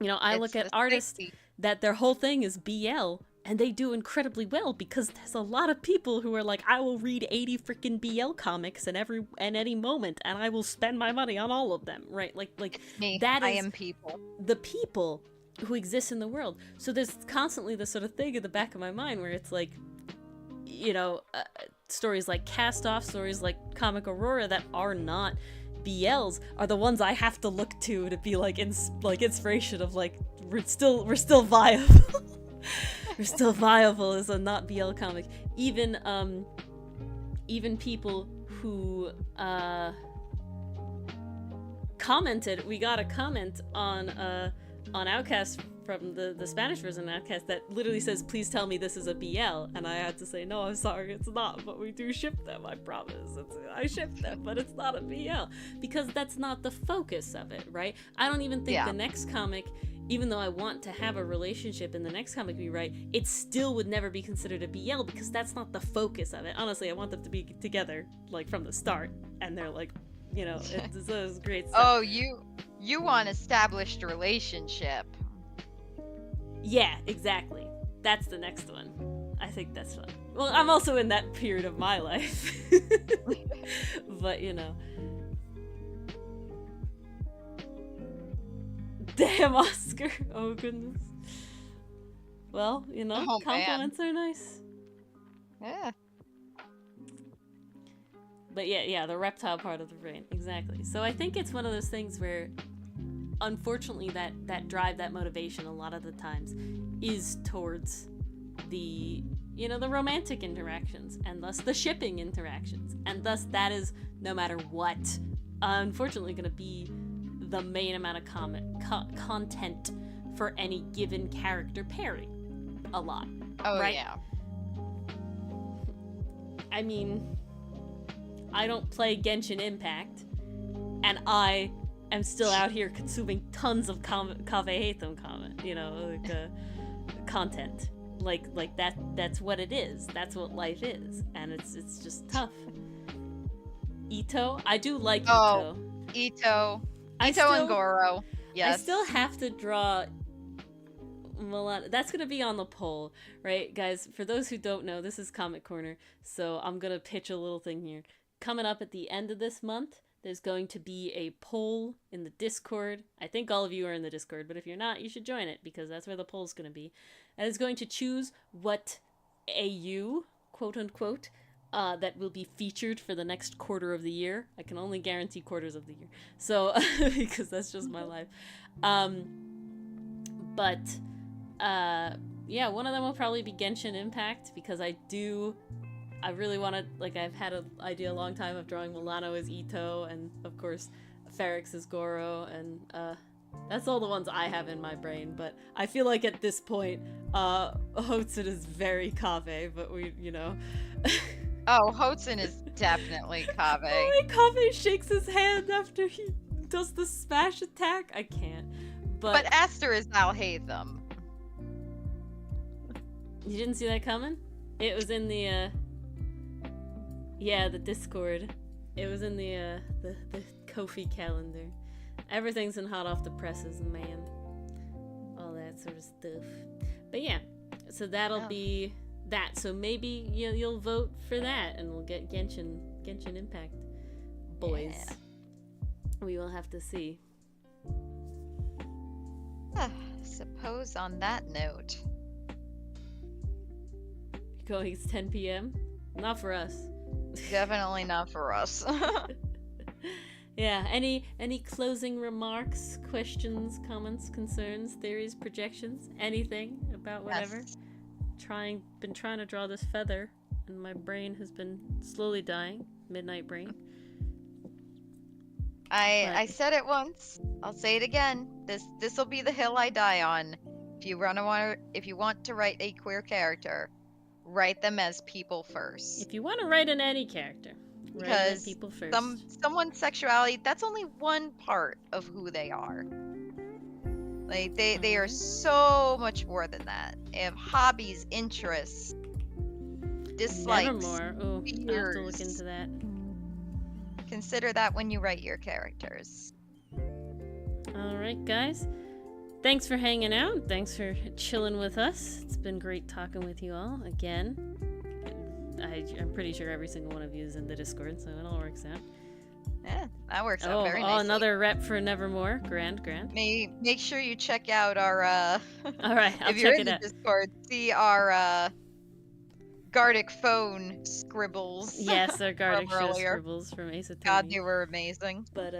You know, I look at artists that their whole thing is BL, and they do incredibly well because there's a lot of people who are like, I will read 80 freaking BL comics in any moment, and I will spend my money on all of them, right? Like me. That is I am people. The people who exist in the world. So there's constantly this sort of thing in the back of my mind where it's like, you know, stories like Cast Off, stories like Comic Aurora that are not BLs are the ones I have to look to be like inspiration of like we're still viable. We're still viable as a not BL comic. Even people who commented, we got a comment on Outcast from the Spanish version of Outcast that literally says, please tell me this is a BL, and I had to say, no, I'm sorry, it's not, but we do ship them, I promise. I ship them, but it's not a BL, because that's not the focus of it, right? I don't even think the next comic, even though I want to have a relationship in the next comic we write, it still would never be considered a BL, because that's not the focus of it. Honestly, I want them to be together, like, from the start, and they're like, you know, it's great stuff. Oh, you want established relationship. Yeah, exactly. that's the next one. I think that's fun. Well, I'm also in that period of my life. But, you know. Damn, Oscar. Oh, goodness. Well, you know, Oh, compliments are nice. Yeah. But yeah, the reptile part of the brain. Exactly. So I think it's one of those things where, unfortunately, that drive, that motivation, a lot of the times, is towards the, you know, the romantic interactions, and thus the shipping interactions. And thus that is, no matter what, unfortunately going to be the main amount of content for any given character pairing. A lot. Oh, right? yeah. I mean, I don't play Genshin Impact, and I am still out here consuming tons of content. Like that's what it is. That's what life is, and it's just tough. Ito, I do like Oh, Ito. Ito and Goro. Yes. I still have to draw Milana. That's gonna be on the poll, right, guys? For those who don't know, this is Comic Corner, so I'm gonna pitch a little thing here. Coming up at the end of this month, there's going to be a poll in the Discord. I think all of you are in the Discord, but if you're not, you should join it, because that's where the poll's going to be. And it's going to choose what AU, quote unquote, that will be featured for the next quarter of the year. I can only guarantee quarters of the year, so because that's just my life. Yeah, one of them will probably be Genshin Impact, because I really want to, like, I've had an idea a long time of drawing Milano as Ito, and of course Ferrex as Goro, and that's all the ones I have in my brain. But I feel like at this point, Hotsun is very Kave, but we, you know. Oh, Hotsun is definitely Kave. The way Kave shakes his hand after he does the smash attack, I can't. But Aster is Alhaitham. You didn't see that coming? It was in the the Discord. It was in the Ko-fi calendar. Everything's in hot off the presses, man. All that sort of stuff. But yeah, so that'll be that. So maybe you'll vote for that, and we'll get Genshin Impact, boys. Yeah. We will have to see. Suppose on that note, going 10 p.m. Not for us. Definitely not for us. Yeah, any closing remarks, questions, comments, concerns, theories, projections, anything about whatever? Yes. Been trying to draw this feather, and my brain has been slowly dying. Midnight brain. I said it once. I'll say it again. This will be the hill I die on. If you want to write a queer character, write them as people first. If you want to write in any character, write them as people first. Someone's sexuality, that's only one part of who they are. Like they are so much more than that. They have hobbies, interests, dislikes, Nevermore. Ooh, I'll have to look into that. Consider that when you write your characters. Alright, guys. Thanks for hanging out. Thanks for chilling with us. It's been great talking with you all again. I'm pretty sure every single one of you is in the Discord, so it all works out. Yeah, that works out very nicely. Oh, another rep for Nevermore. Grand. Make sure you check out our all right, I'll if you're check in it the out. Discord, see our Gardic phone scribbles. Yes, our Gardic from show earlier. scribbles from Ace Attorney. God, they were amazing. But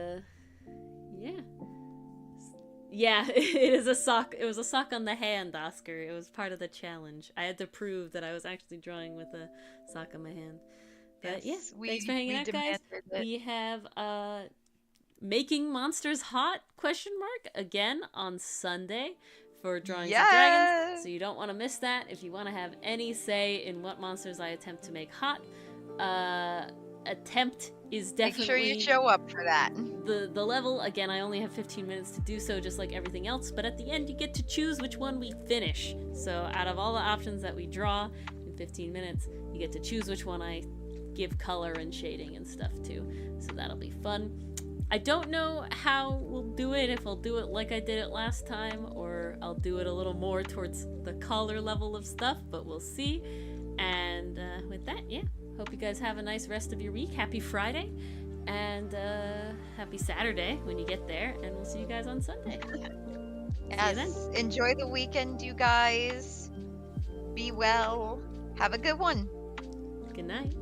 yeah, it is a sock. It was a sock on the hand, Oscar. It was part of the challenge. I had to prove that I was actually drawing with a sock on my hand. But yes, thanks for hanging out, guys. We have Making Monsters Hot ? Again on Sunday for Drawings of Dragons. So you don't want to miss that. If you want to have any say in what monsters I attempt to make hot, attempt is definitely... Make sure you show up for that. The level, again, I only have 15 minutes to do so, just like everything else, but at the end you get to choose which one we finish. So out of all the options that we draw in 15 minutes, you get to choose which one I give color and shading and stuff to. So that'll be fun. I don't know how we'll do it, if I'll do it like I did it last time, or I'll do it a little more towards the collar level of stuff, but we'll see. And with that, yeah, hope you guys have a nice rest of your week. Happy Friday, and happy Saturday when you get there, and we'll see you guys on Sunday. Yes. Enjoy the weekend, you guys. Be well. Have a good one. Good night.